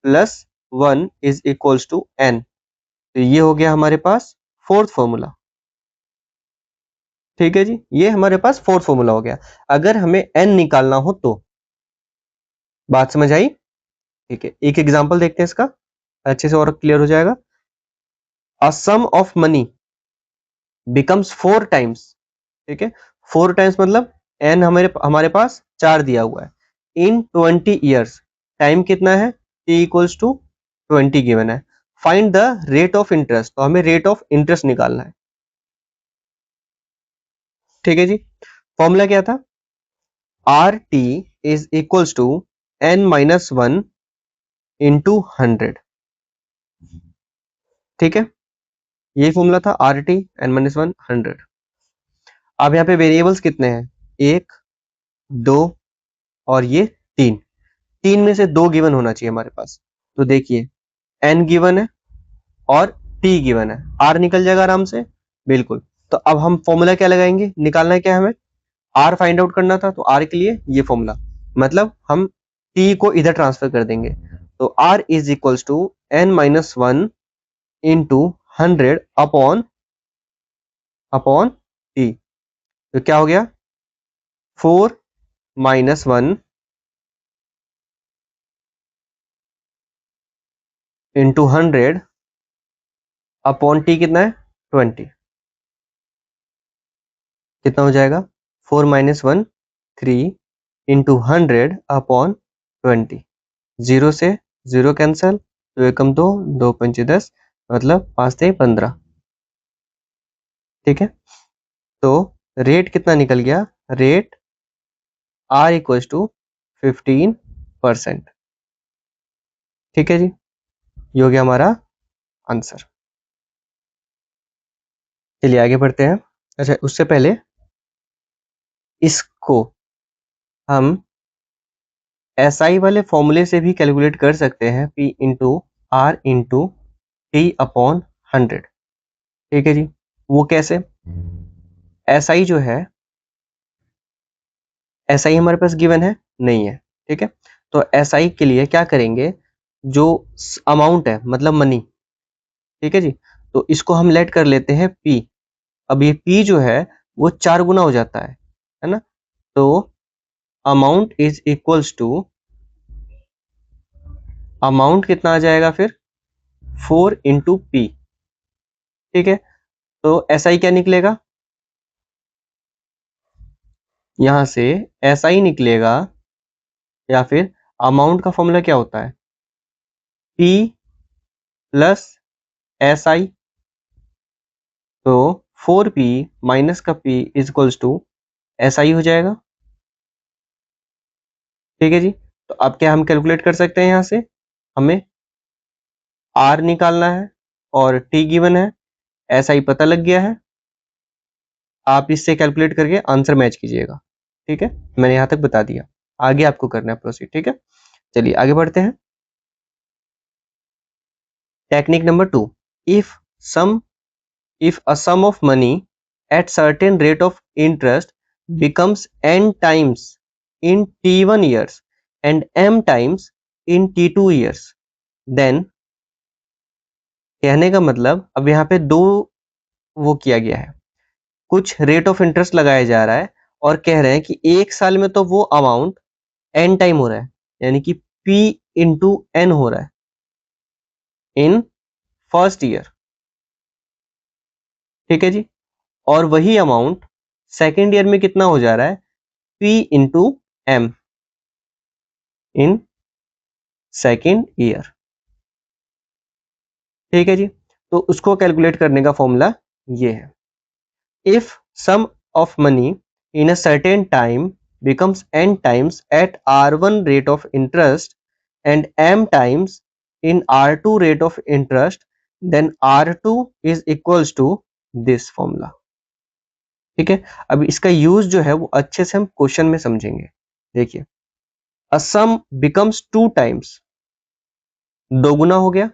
plus 1 is equals to N. तो ये हो गया हमारे पास फोर्थ फॉर्मूला। ठीक है जी, ये हमारे पास फोर्थ फॉर्मूला हो गया। अगर हमें एन निकालना हो तो, बात समझ आई? ठीक है, एक एग्जांपल देखते हैं इसका, अच्छे से और क्लियर हो जाएगा। अ सम ऑफ मनी बिकम्स 4 टाइम्स। ठीक है, 4 टाइम्स मतलब एन हमारे हमारे पास 4 दिया हुआ है, इन 20 ईयर्स। टाइम कितना है, t इक्वल्स टू 20 गिवन है। Find the rate of interest, तो हमें रेट ऑफ इंटरेस्ट निकालना है। ठीक है जी, फॉर्मूला क्या था, R T is equals to N minus 1 into 100। ठीक है, ये फॉर्मूला था आर टी एन माइनस 1 100। अब यहाँ पे वेरिएबल्स कितने हैं, 1 2 और ये 3। 3 में से 2 गिवन होना चाहिए हमारे पास। तो देखिए एन गिवन है और टी गिवन है, आर निकल जाएगा आराम से, बिल्कुल। तो अब हम फॉर्मूला क्या लगाएंगे, निकालना है क्या हमें, आर फाइंड आउट करना था, तो आर के लिए ये फॉर्मूला, मतलब हम टी को इधर ट्रांसफर कर देंगे। तो R is equals to N minus 1 into 100 upon upon T. तो क्या हो गया, 4 माइनस 1 इंटू 100 अपॉन टी कितना है 20। कितना हो जाएगा, 4 माइनस 1 3 इंटू 100 अपॉन 20। 0 से 0 कैंसल, 2 एकम 2, 2 पंचे 10, मतलब 5 से 15। ठीक है, तो रेट कितना निकल गया, रेट आर इक्वल टू 15%। ठीक है जी, ये हो गया हमारा आंसर। चलिए आगे बढ़ते हैं। अच्छा, उससे पहले इसको हम एसआई वाले फॉर्मूले से भी कैलकुलेट कर सकते हैं, P into R into T upon 100। ठीक है जी, वो कैसे, एसआई जो है, एसआई हमारे पास गिवन है नहीं है। ठीक है, तो एसआई के लिए क्या करेंगे, जो अमाउंट है मतलब मनी, ठीक है जी, तो इसको हम लेट कर लेते हैं P। अब ये P जो है वो 4 गुना हो जाता है ना। तो amount is equals to, amount कितना आ जाएगा फिर 4 इंटू पी। ठीक है, तो एसआई क्या निकलेगा, यहां से एसआई निकलेगा, या फिर अमाउंट का फॉर्मूला क्या होता है, P प्लस एसआई। तो 4P माइनस का P is equals to SI हो जाएगा। ठीक है जी, तो अब क्या हम कैलकुलेट कर सकते हैं, यहां से हमें आर निकालना है और टी गिवन है, एसआई पता लग गया है। आप इससे कैलकुलेट करके आंसर मैच कीजिएगा। ठीक है, मैंने यहां तक बता दिया, आगे आपको करना है प्रोसीड। ठीक है, चलिए आगे बढ़ते हैं। Technique number 2, if sum if a sum of money at certain rate of interest becomes n times in t1 years and m times in t2 years, then, कहने का मतलब अब यहाँ पे दो वो किया गया है, कुछ रेट ऑफ इंटरेस्ट लगाया जा रहा है और कह रहे हैं कि एक साल में तो वो अमाउंट n टाइम हो रहा है, यानी कि p इंटू n हो रहा है इन फर्स्ट ईयर। ठीक है जी। और वही अमाउंट सेकेंड ईयर में कितना हो जा रहा है, P into M in second year. ठीक है जी। तो उसको कैलकुलेट करने का फॉर्मूला ये है, if sum of money in a certain time becomes n times at r1 rate of interest and m times in r2 rate of interest, then r2 is equals to this formula। ठीक है। अब इसका use जो है वो अच्छे से हम क्वेश्चन में समझेंगे। देखिए, a sum becomes 2 times, दोगुना हो गया,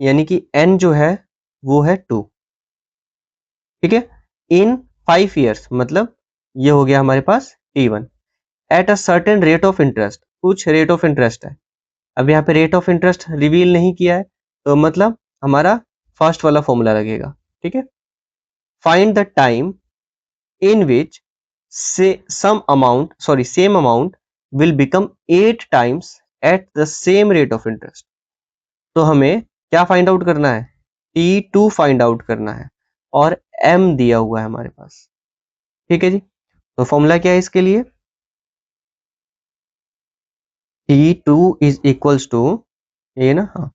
यानी कि n जो है वो है 2। ठीक है। इन 5 years मतलब ये हो गया हमारे पास t1 at a certain rate of interest, कुछ रेट ऑफ इंटरेस्ट है। अब यहाँ पे रेट ऑफ इंटरेस्ट रिवील नहीं किया है, तो मतलब हमारा फर्स्ट वाला फॉर्मूला लगेगा। ठीक है। Find the time in which same amount will become 8 times at the same rate of interest. तो हमें क्या फाइंड आउट करना है, T2 फाइंड आउट करना है, और M दिया हुआ है हमारे पास। ठीक है जी। तो फॉर्मूला क्या है इसके लिए, T2 इज इक्वल्स टू, ये ना, हाँ,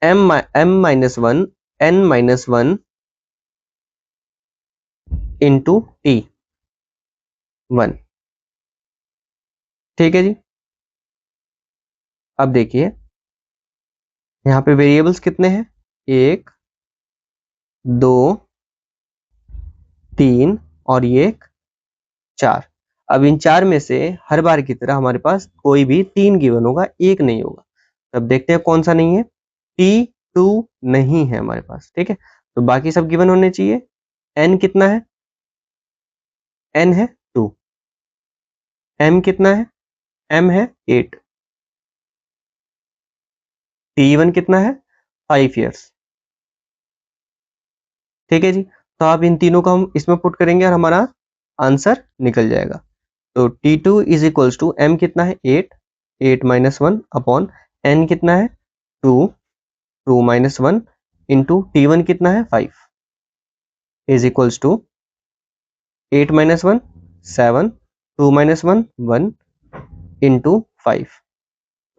m minus one n minus one into T1। ठीक है जी। अब देखिए, यहाँ पे वेरिएबल्स कितने हैं, 1 2 3 और ये 4। अब इन 4 में से हर बार की तरह हमारे पास कोई भी 3 गिवन होगा, एक नहीं होगा। अब देखते हैं कौन सा नहीं है, T2 नहीं है हमारे पास। ठीक है। तो बाकी सब गिवन होने चाहिए। n कितना है, n है 2, m कितना है, m है 8, T1 कितना है 5 years। ठीक है जी। तो आप इन तीनों को हम इसमें पुट करेंगे और हमारा आंसर निकल जाएगा। तो T2 is equals to m कितना है 8, 8 माइनस वन अपॉन n कितना है 2, 2 माइनस वन इंटू T1 कितना है 5 is equals to 8 minus one 7, 2 minus one 1 into 5।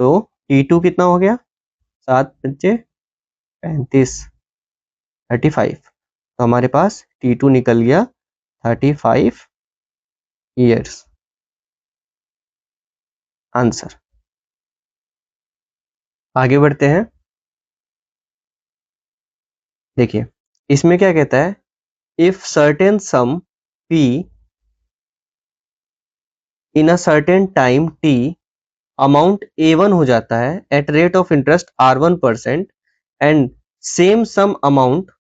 तो T2 कितना हो गया, 7 बच्चे 35, 35। तो हमारे पास T2 निकल गया 35 ईयर्स, आंसर। आगे बढ़ते हैं। देखिए, इसमें क्या कहता है, if certain sum p in a certain time t amount A1 हो जाता है at rate of interest R1% and same sum amount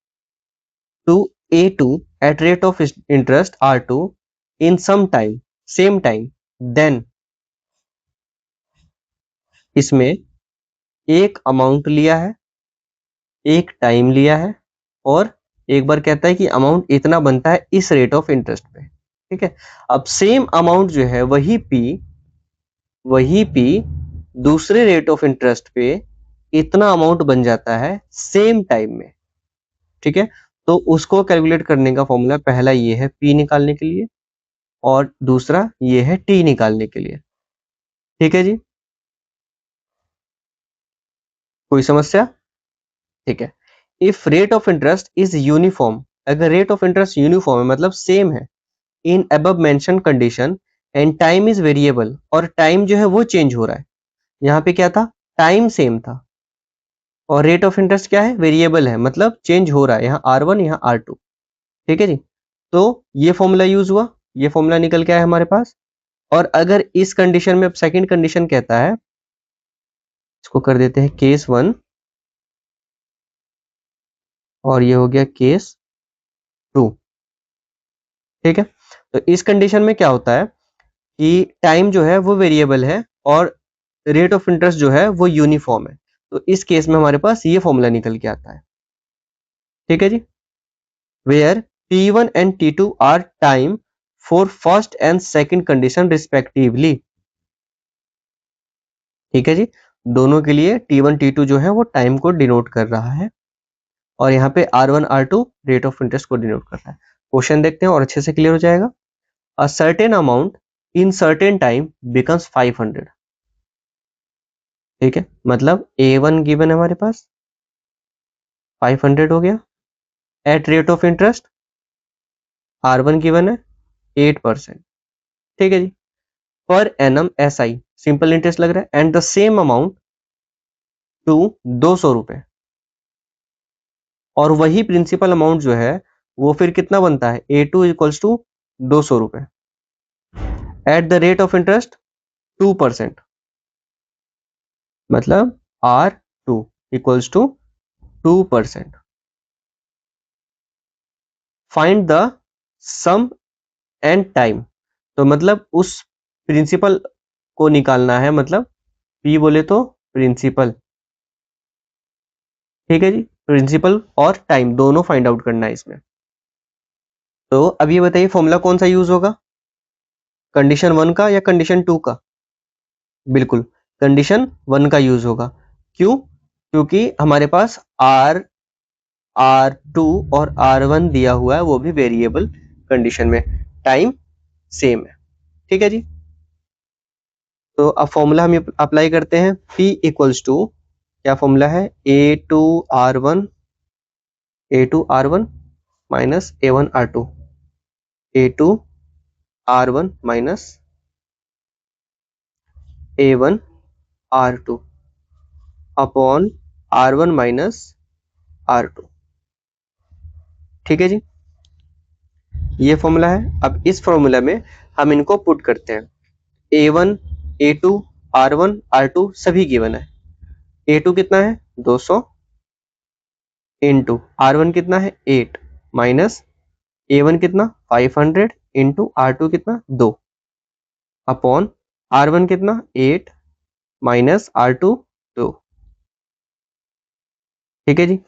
to A2 at rate of interest R2 in some time, same time, then इसमें एक amount लिया है, एक time लिया है, और एक बार कहता है कि अमाउंट इतना बनता है इस रेट ऑफ इंटरेस्ट पे। ठीक है। अब सेम अमाउंट जो है वही P दूसरे रेट ऑफ इंटरेस्ट पे इतना अमाउंट बन जाता है सेम टाइम में। ठीक है। तो उसको कैलकुलेट करने का फॉर्मूला पहला ये है P निकालने के लिए, और दूसरा ये है T निकालने के लिए। ठीक है जी। कोई समस्या? ठीक है। If rate of interest is uniform, अगर रेट ऑफ इंटरेस्ट यूनिफॉर्म है मतलब सेम है in above mention condition and time is variable, और टाइम जो है वो चेंज हो रहा है। यहाँ पे क्या था, टाइम सेम था, और रेट ऑफ इंटरेस्ट क्या है, वेरिएबल है, मतलब चेंज हो रहा है, यहाँ R1 यहाँ R2। ठीक है जी। तो ये फॉर्मूला यूज हुआ, ये फॉर्मूला निकल के आया हमारे पास। और अगर इस कंडीशन में सेकंड कंडीशन कहता है, इसको कर देते हैं केस 1, और ये हो गया केस 2। ठीक है। तो इस कंडीशन में क्या होता है कि टाइम जो है वो वेरिएबल है और रेट ऑफ इंटरेस्ट जो है वो यूनिफॉर्म है। तो इस केस में हमारे पास ये फॉर्मूला निकल के आता है। ठीक है जी। Where T1 and T2 are time for first and second condition respectively. ठीक है जी। दोनों के लिए T1 T2 जो है वो टाइम को डिनोट कर रहा है। और यहाँ पे R1 R2 rate of interest को डिनोट करता है। क्वेश्चन देखते हैं और अच्छे से क्लियर हो जाएगा। A certain amount in certain time becomes 500। ठीक है, मतलब A1 गिवन है हमारे पास, 500 हो गया। Eight rate of interest R1 given है 8%। ठीक है जी। Per annum SI simple interest लग रहा है and the same amount to 200 रुपए, और वही प्रिंसिपल अमाउंट जो है वो फिर कितना बनता है, A2 इक्वल्स टू 200 रुपए at the rate of interest 2%, मतलब R2 equals to 2%। Find the sum and time, तो मतलब उस प्रिंसिपल को निकालना है, मतलब P बोले तो प्रिंसिपल। ठीक है जी, प्रिंसिपल और टाइम दोनों फाइंड आउट करना है इसमें। तो अब ये बताइए फॉर्मूला कौन सा यूज होगा, कंडीशन 1 का या कंडीशन 2 का? बिल्कुल कंडीशन 1 का यूज होगा। क्यों? क्योंकि हमारे पास R2 और R1 दिया हुआ है, वो भी वेरिएबल कंडीशन में, टाइम सेम है। ठीक है जी। तो अब फॉर्मूला हम अप्लाई करते हैं, P इक्वल्स टू, क्या फॉर्मूला है, A2R1 minus A1R2, A2R1 minus A1R2 upon R1 minus R2। ठीक है जी, ये फॉर्मूला है। अब इस फॉर्मूला में हम इनको पुट करते हैं। A1 A2 R1 R2 सभी गिवन है। A2 कितना है 200 इंटू R1 कितना है 8 माइनस A1 कितना 500 इंटू R2 कितना 2 अपॉन R1 कितना 8 माइनस R2 2। ठीक है जी।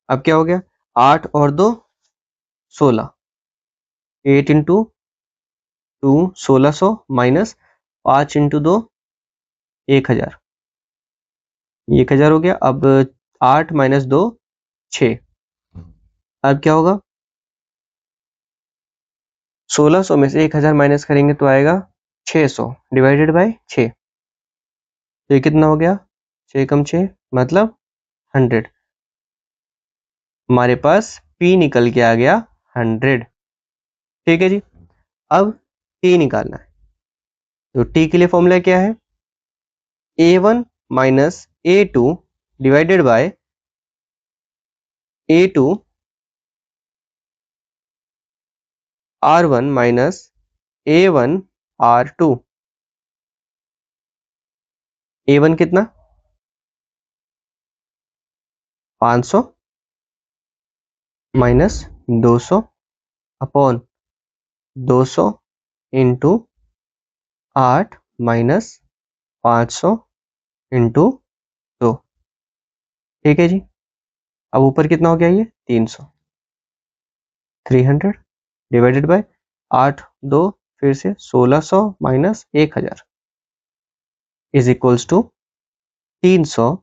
अब क्या हो गया, 8 और 2 16, 8 इंटू 2 1600 माइनस 5 इंटू 2 1000, 1000 हो गया। अब 8 माइनस 2 6। अब क्या होगा, 1600 में से 1000 माइनस करेंगे तो आएगा 600 डिवाइडेड बाय 6। तो ये कितना हो गया, 6 कम 6 मतलब 100। हमारे पास P निकल के आ गया 100। ठीक है जी। अब T निकालना है, तो T के लिए फॉर्मूला क्या है, A1 minus A2 divided by A2 R1 minus A1 R2। A1 कितना 500 minus 200 upon 200 into 8 minus 500 into 2। ठीक है जी। अब ऊपर कितना हो गया, ये 300, 300 डिवाइडेड बाय 8 2 फिर से 1600 minus 1000 is equals to 300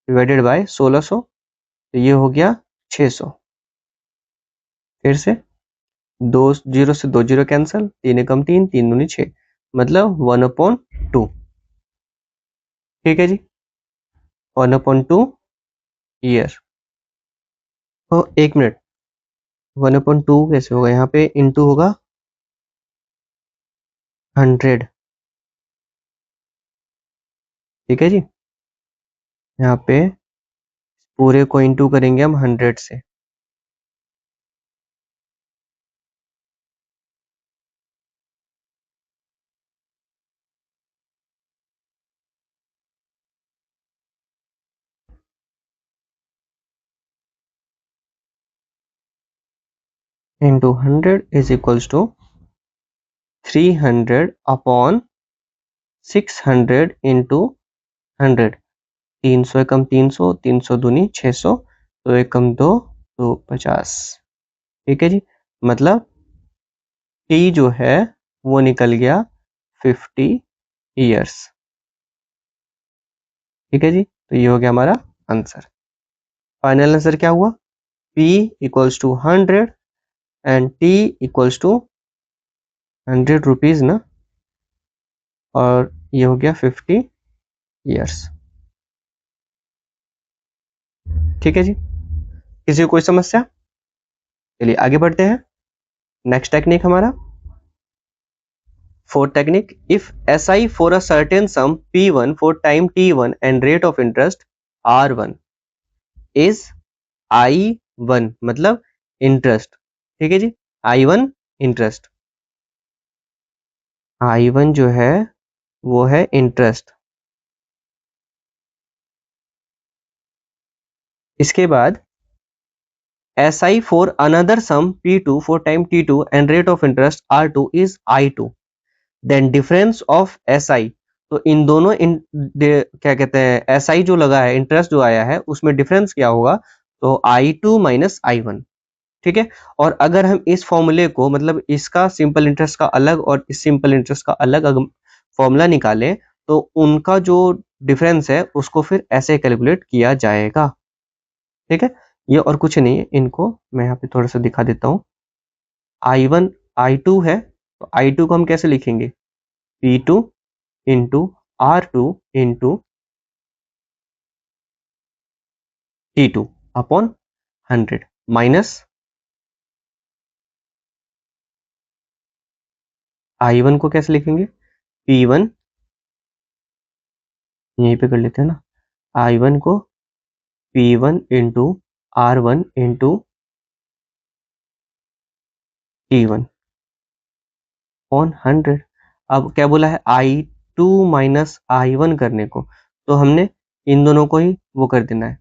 divided by 1600, तो ये हो गया 600। फिर से 2 जीरो से 2 जीरो कैंसिल, 3 एकम 3 3 दूनी 6, मतलब 1/2। ठीक है जी, 1/2 ईयर। तो 1 मिनट, 1/2 कैसे होगा, यहाँ पे इंटू होगा 100। ठीक है जी, यहाँ पे पूरे को इंटू करेंगे हम 100 से। Into 100 is equals to 300 upon 600 into 100। 300 एकम 300, 300 दूनी 600, तो एकम 2 तो 50। ठीक है जी, मतलब T जो है वो निकल गया 50 ईयर्स। ठीक है जी, तो ये हो गया हमारा आंसर। फाइनल आंसर क्या हुआ, P equals to 100 and T equals to 100 rupees ना, और ये हो गया 50 ईयर्स। ठीक है जी, किसी को कोई समस्या? चलिए आगे बढ़ते हैं। नेक्स्ट टेक्निक हमारा fourth technique, if SI for a certain some P1 for time T1 and rate of interest R1 is I1, मतलब इंटरेस्ट। ठीक है जी, I1 इंटरेस्ट, I1 जो है वो है इंटरेस्ट। इसके बाद SI for another sum P2 for time T2 and rate of interest R2 is I2, then difference of SI, तो इन दोनों क्या कहते हैं, SI जो लगा है, इंटरेस्ट जो आया है, उसमें डिफरेंस क्या होगा, तो I2 माइनस I1। ठीक है, और अगर हम इस फॉर्मूले को, मतलब इसका सिंपल इंटरेस्ट का अलग और इस सिंपल इंटरेस्ट का अलग अगर फॉर्मूला निकालें, तो उनका जो डिफरेंस है उसको फिर ऐसे कैलकुलेट किया जाएगा। ठीक है, ये और कुछ नहीं है, इनको मैं यहाँ पे थोड़ा सा दिखा देता हूँ। I1 I2 है, तो I2 को हम कैसे लिखेंगे, P2 into R2 into T2 upon 100 minus I1 को कैसे लिखेंगे, P1, यहीं पे कर लेते हैं ना, I1 को P1 into R1 into T1 upon 100। अब क्या बोला है, I2 माइनस I1 करने को, तो हमने इन दोनों को ही वो कर देना है,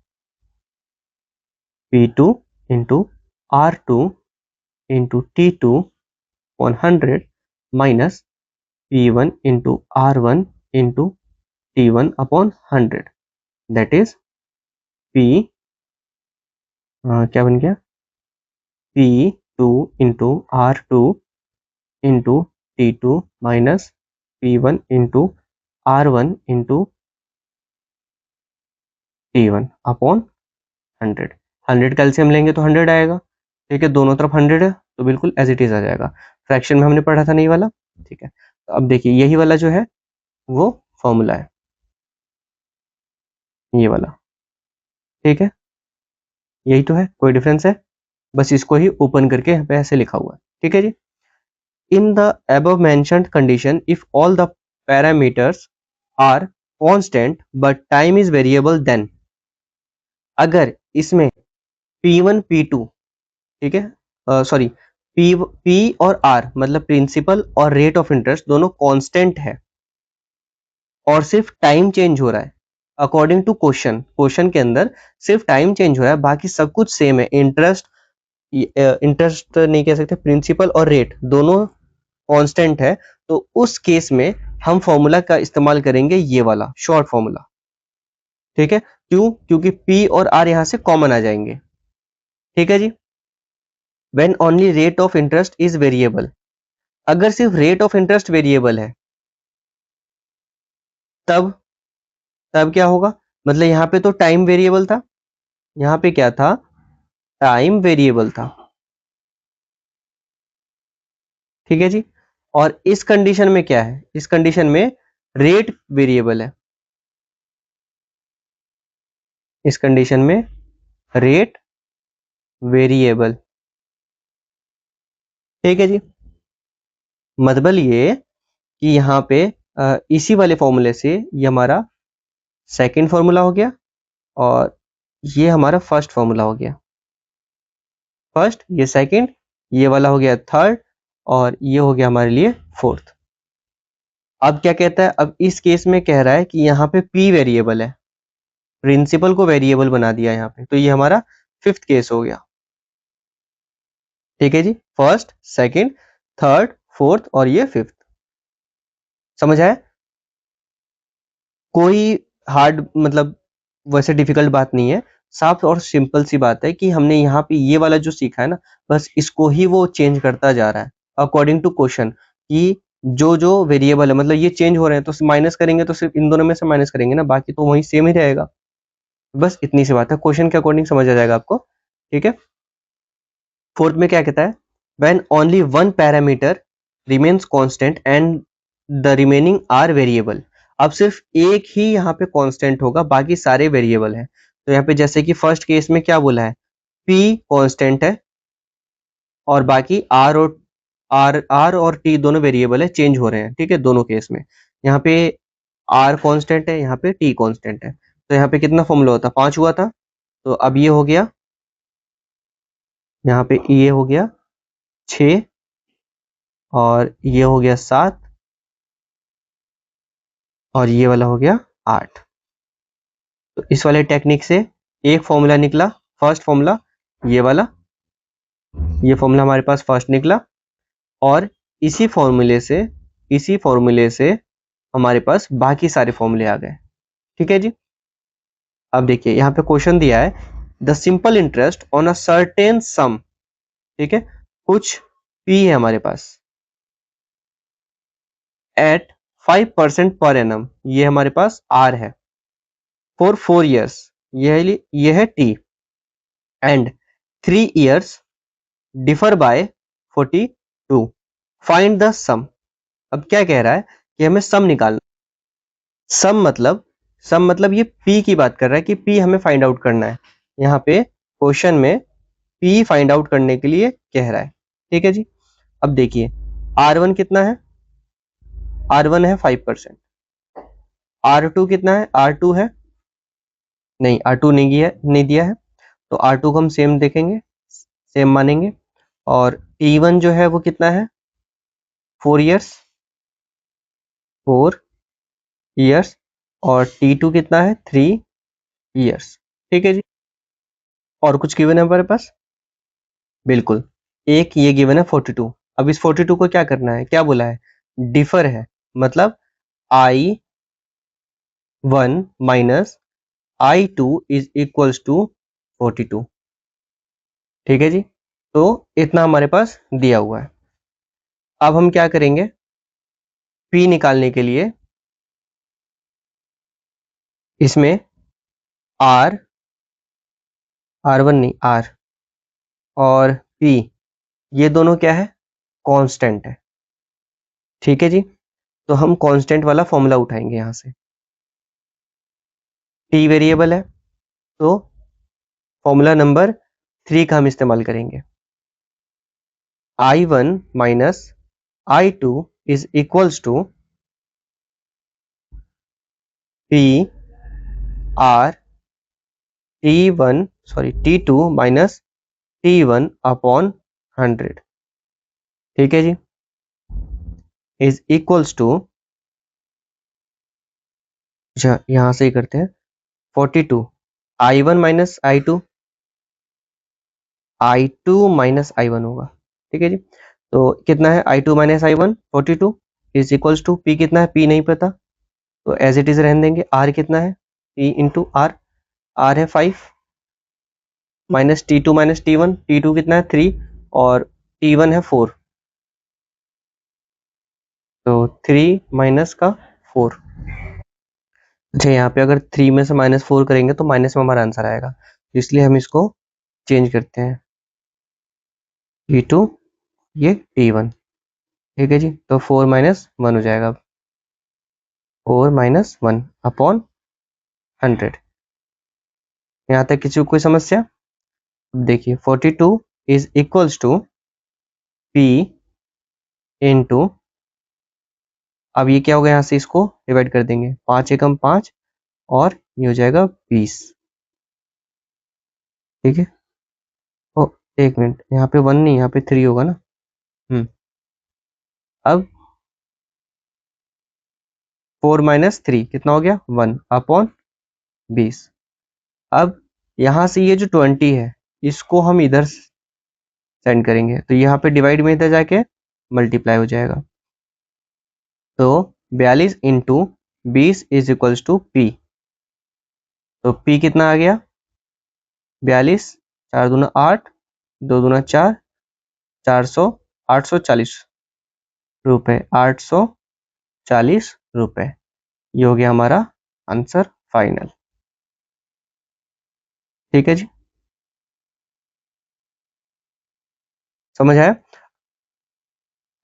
P2 into R2 into T2 upon 100 minus P1 into R1 into T1 upon 100, that is P, क्या बन गया, P2 into R2 into T2 minus P1 into R1 into T1 upon 100। 100 calcium लेंगे तो 100 आएगा। ठीक है, दोनों तरफ 100 है तो बिल्कुल एज इट इज आ जाएगा। फ्रैक्शन में हमने पढ़ा था नहीं वाला। ठीक है, तो अब देखिए यही वाला जो है वो फॉर्मूला है, ये वाला। ठीक है, यही तो है, कोई डिफरेंस है, बस इसको ही ओपन करके यहाँ पे ऐसे लिखा हुआ है। ठीक है जी, in the above mentioned condition if all the parameters are constant but time is variable, then अगर इसमें P1 P2, ठीक है, सॉरी, P और R मतलब प्रिंसिपल और रेट ऑफ इंटरेस्ट दोनों कांस्टेंट है और सिर्फ टाइम चेंज हो रहा है अकॉर्डिंग टू क्वेश्चन के अंदर सिर्फ टाइम चेंज हो रहा है, बाकी सब कुछ सेम है। इंटरेस्ट नहीं कह सकते, प्रिंसिपल और रेट दोनों कांस्टेंट है, तो उस केस में हम फॉर्मूला का इस्तेमाल करेंगे ये वाला शॉर्ट फॉर्मूला। ठीक है, क्यों, क्योंकि P और R यहां से कॉमन आ जाएंगे। ठीक है जी, when only rate of interest is variable, अगर सिर्फ रेट ऑफ इंटरेस्ट वेरिएबल है तब तब क्या होगा, मतलब यहाँ पे तो टाइम वेरिएबल था, यहाँ पे क्या था, टाइम वेरिएबल था। ठीक है जी, और इस कंडीशन में क्या है, इस कंडीशन में रेट वेरिएबल है, इस कंडीशन में रेट वेरिएबल। ठीक है जी, मतलब ये कि यहाँ पे इसी वाले फॉर्मूले से ये हमारा सेकंड फॉर्मूला हो गया और ये हमारा फर्स्ट फॉर्मूला हो गया, फर्स्ट, ये सेकंड, ये वाला हो गया थर्ड, और ये हो गया हमारे लिए फोर्थ। अब क्या कहता है, अब इस केस में कह रहा है कि यहाँ पे P वेरिएबल है, प्रिंसिपल को वेरिएबल बना दिया यहाँ पे, तो ये हमारा फिफ्थ केस हो गया। ठीक है जी, फर्स्ट, सेकंड, थर्ड, फोर्थ और ये फिफ्थ। समझ आया? कोई हार्ड मतलब वैसे डिफिकल्ट बात नहीं है, साफ और सिंपल सी बात है कि हमने यहाँ पे ये वाला जो सीखा है ना, बस इसको ही वो चेंज करता जा रहा है अकॉर्डिंग टू क्वेश्चन, कि जो जो वेरिएबल है मतलब ये चेंज हो रहे हैं तो माइनस करेंगे तो सिर्फ इन दोनों में से माइनस करेंगे ना, बाकी तो वही सेम ही रहेगा। बस इतनी सी बात है, क्वेश्चन के अकॉर्डिंग समझ आ जाएगा आपको। ठीक है, फोर्थ में क्या कहता है, when only one parameter remains constant and the remaining are variable. अब सिर्फ एक ही यहाँ पे कांस्टेंट होगा, बाकी सारे वेरिएबल हैं। तो यहाँ पे जैसे कि फर्स्ट केस में क्या बोला है, p कांस्टेंट है और बाकी r और t दोनों वेरिएबल है, चेंज हो रहे हैं, ठीक है, दोनों केस में। यहाँ पे r कांस्टेंट है, यहाँ पे t कांस्टेंट है। तो यहाँ पे कितना फॉर्मूला होता, 5 हुआ था, तो अब ये हो गया, यहाँ पे ये हो गया 6 और ये हो गया 7 और ये वाला हो गया 8। तो इस वाले टेक्निक से एक फॉर्मूला निकला, फर्स्ट फॉर्मूला ये वाला, ये फॉर्मूला हमारे पास फर्स्ट निकला, और इसी फॉर्मूले से हमारे पास बाकी सारे फॉर्मूले आ गए। ठीक है जी। अब देखिए यहाँ पे क्वेश्चन दिया है, the simple interest on a certain सम, ठीक है, कुछ p है हमारे पास एट 5% पर एनम, ये हमारे पास r है, फॉर 4 years, ये है t, and 3 years differ by 42, find the sum. अब क्या कह रहा है कि हमें सम निकालना। सम मतलब ये p की बात कर रहा है कि p हमें फाइंड आउट करना है। यहाँ पे क्वेश्चन में p फाइंड आउट करने के लिए कह रहा है। ठीक है जी। अब देखिए r1 कितना है, r1 है 5%, r2 कितना है, r2 है, नहीं r2 नहीं दिया है, तो r2 को हम सेम देखेंगे, सेम मानेंगे। और t1 जो है वो कितना है, 4 years, 4 years, और t2 कितना है, 3 years। ठीक है जी। और कुछ गिवन है हमारे पास, बिल्कुल, एक ये गिवन है 42। अब इस 42 को क्या करना है, क्या बोला है, डिफर है, मतलब I1 minus I2 is equals to 42। ठीक है जी। तो इतना हमारे पास दिया हुआ है। अब हम क्या करेंगे, P निकालने के लिए इसमें R1 नहीं R और P, ये दोनों क्या है, कांस्टेंट है। ठीक है जी। तो हम कांस्टेंट वाला फॉर्मूला उठाएंगे, यहां से T वेरिएबल है, तो फॉर्मूला नंबर 3 का हम इस्तेमाल करेंगे। I1 minus I2 is equals to P R T2 minus T1 upon 100। ठीक है जी। इज इक्वल्स टू, यहां से ही करते हैं, 42 I1 minus I2 minus I1 होगा। ठीक है जी। तो कितना है, I2 minus I1 42 is equals to P कितना है, P नहीं पता, तो एज इट इज रहने देंगे। R कितना है, P इंटू R है 5, minus T2 minus T1, T2 कितना है 3 और T1 है 4, तो 3 माइनस का 4। अच्छा, यहाँ पे अगर 3 में से माइनस 4 करेंगे तो माइनस में हमारा आंसर आएगा, तो इसलिए हम इसको चेंज करते हैं, T2 ये T1। ठीक है जी। तो 4 माइनस 1 हो जाएगा, 4 माइनस 1 अपॉन 100। यहाँ तक किसी को कोई समस्या? देखिए 42 is equals to P into, अब ये क्या होगा, यहाँ से इसको डिवाइड कर देंगे, 5 एकम 5 और ये हो जाएगा 20। ठीक है। ओ एक मिनट, यहाँ पे 1 नहीं, यहाँ पे 3 होगा ना। अब 4 माइनस 3 कितना हो गया, 1 अपॉन 20। अब यहाँ से ये जो 20 है इसको हम इधर सेंड करेंगे, तो यहाँ पे डिवाइड में इधर जाके मल्टीप्लाई हो जाएगा। तो 42 into 20 is equals to P। तो P कितना आ गया, 42, 4 दूना 8, 2 दूना 4, 400, 840 रुपए, 840 रुपए। ये हो गया हमारा आंसर फाइनल। ठीक है जी। समझ आया?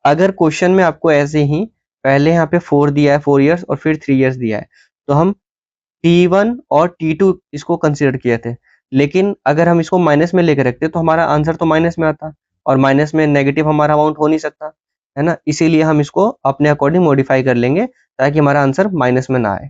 अगर क्वेश्चन में आपको ऐसे ही पहले यहाँ पे 4 दिया है, 4 इयर्स और फिर 3 इयर्स दिया है, तो हम T1 और T2 इसको कंसीडर किए थे। लेकिन अगर हम इसको माइनस में लेके रखते तो हमारा आंसर तो माइनस में आता, और माइनस में नेगेटिव हमारा अमाउंट हो नहीं सकता, है ना? इसीलिए हम इसको अपने अकॉर्डिंग मॉडिफाई कर लेंगे ताकि हमारा आंसर माइनस में ना आए।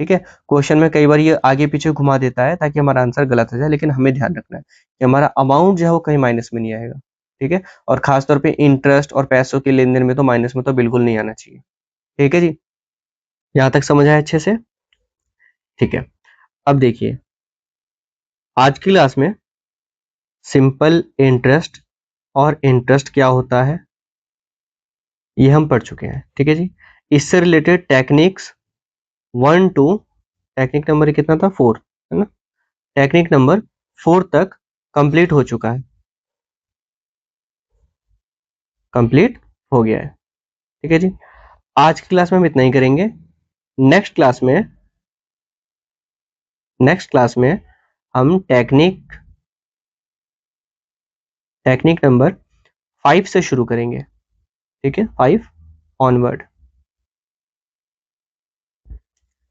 ठीक है? क्वेश्चन में कई बार ये आगे पीछे घुमा देता है ताकि हमारा आंसर गलत हो जाए, लेकिन हमें ध्यान रखना है कि हमारा अमाउंट जो है वो कहीं माइनस में नहीं आएगा। ठीक है? और खास तौर पे इंटरेस्ट और पैसों के लेन-देन में तो माइनस में तो बिल्कुल नहीं आना चाहिए। ठीक है जी? यहाँ तक समझ आया अच्छे से? ठीक है। अब देखिए, आज की क्लास में सिंपल इंटरेस्ट और इंटरेस्ट क्या होता है ये हम पढ़ चुके हैं। ठीक है जी? इससे related techniques 1 to technique number कितना था, 4, है ना? टेक्निक नंबर 4 तक कंप्लीट हो चुका है, कंप्लीट हो गया है। ठीक है जी? आज की क्लास में हम इतना ही करेंगे। नेक्स्ट क्लास में हम टेक्निक नंबर 5 से शुरू करेंगे। ठीक है? 5 ऑनवर्ड।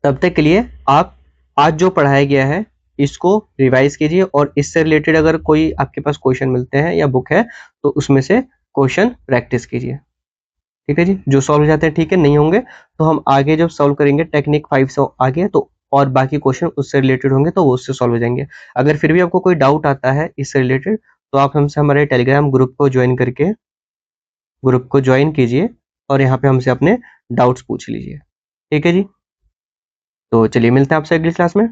तब तक के लिए आप आज जो पढ़ाया गया है इसको रिवाइज कीजिए, और इससे रिलेटेड अगर कोई आपके पास क्वेश्चन मिलते हैं या बुक है तो उसमें से क्वेश्चन प्रैक्टिस कीजिए। ठीक है जी? जो सॉल्व हो जाते हैं ठीक है, नहीं होंगे तो हम आगे जब सॉल्व करेंगे टेक्निक 5 से आगे तो और बाकी क्वेश्चन उससे रिलेटेड होंगे तो वो उससे सॉल्व हो जाएंगे। अगर फिर भी आपको कोई डाउट आता है इससे रिलेटेड तो आप हमसे हमारे टेलीग्राम ग्रुप को ज्वाइन कीजिए और यहाँ पे हमसे अपने डाउट्स पूछ लीजिए। ठीक है जी? तो चलिए मिलते हैं आपसे अगली क्लास में।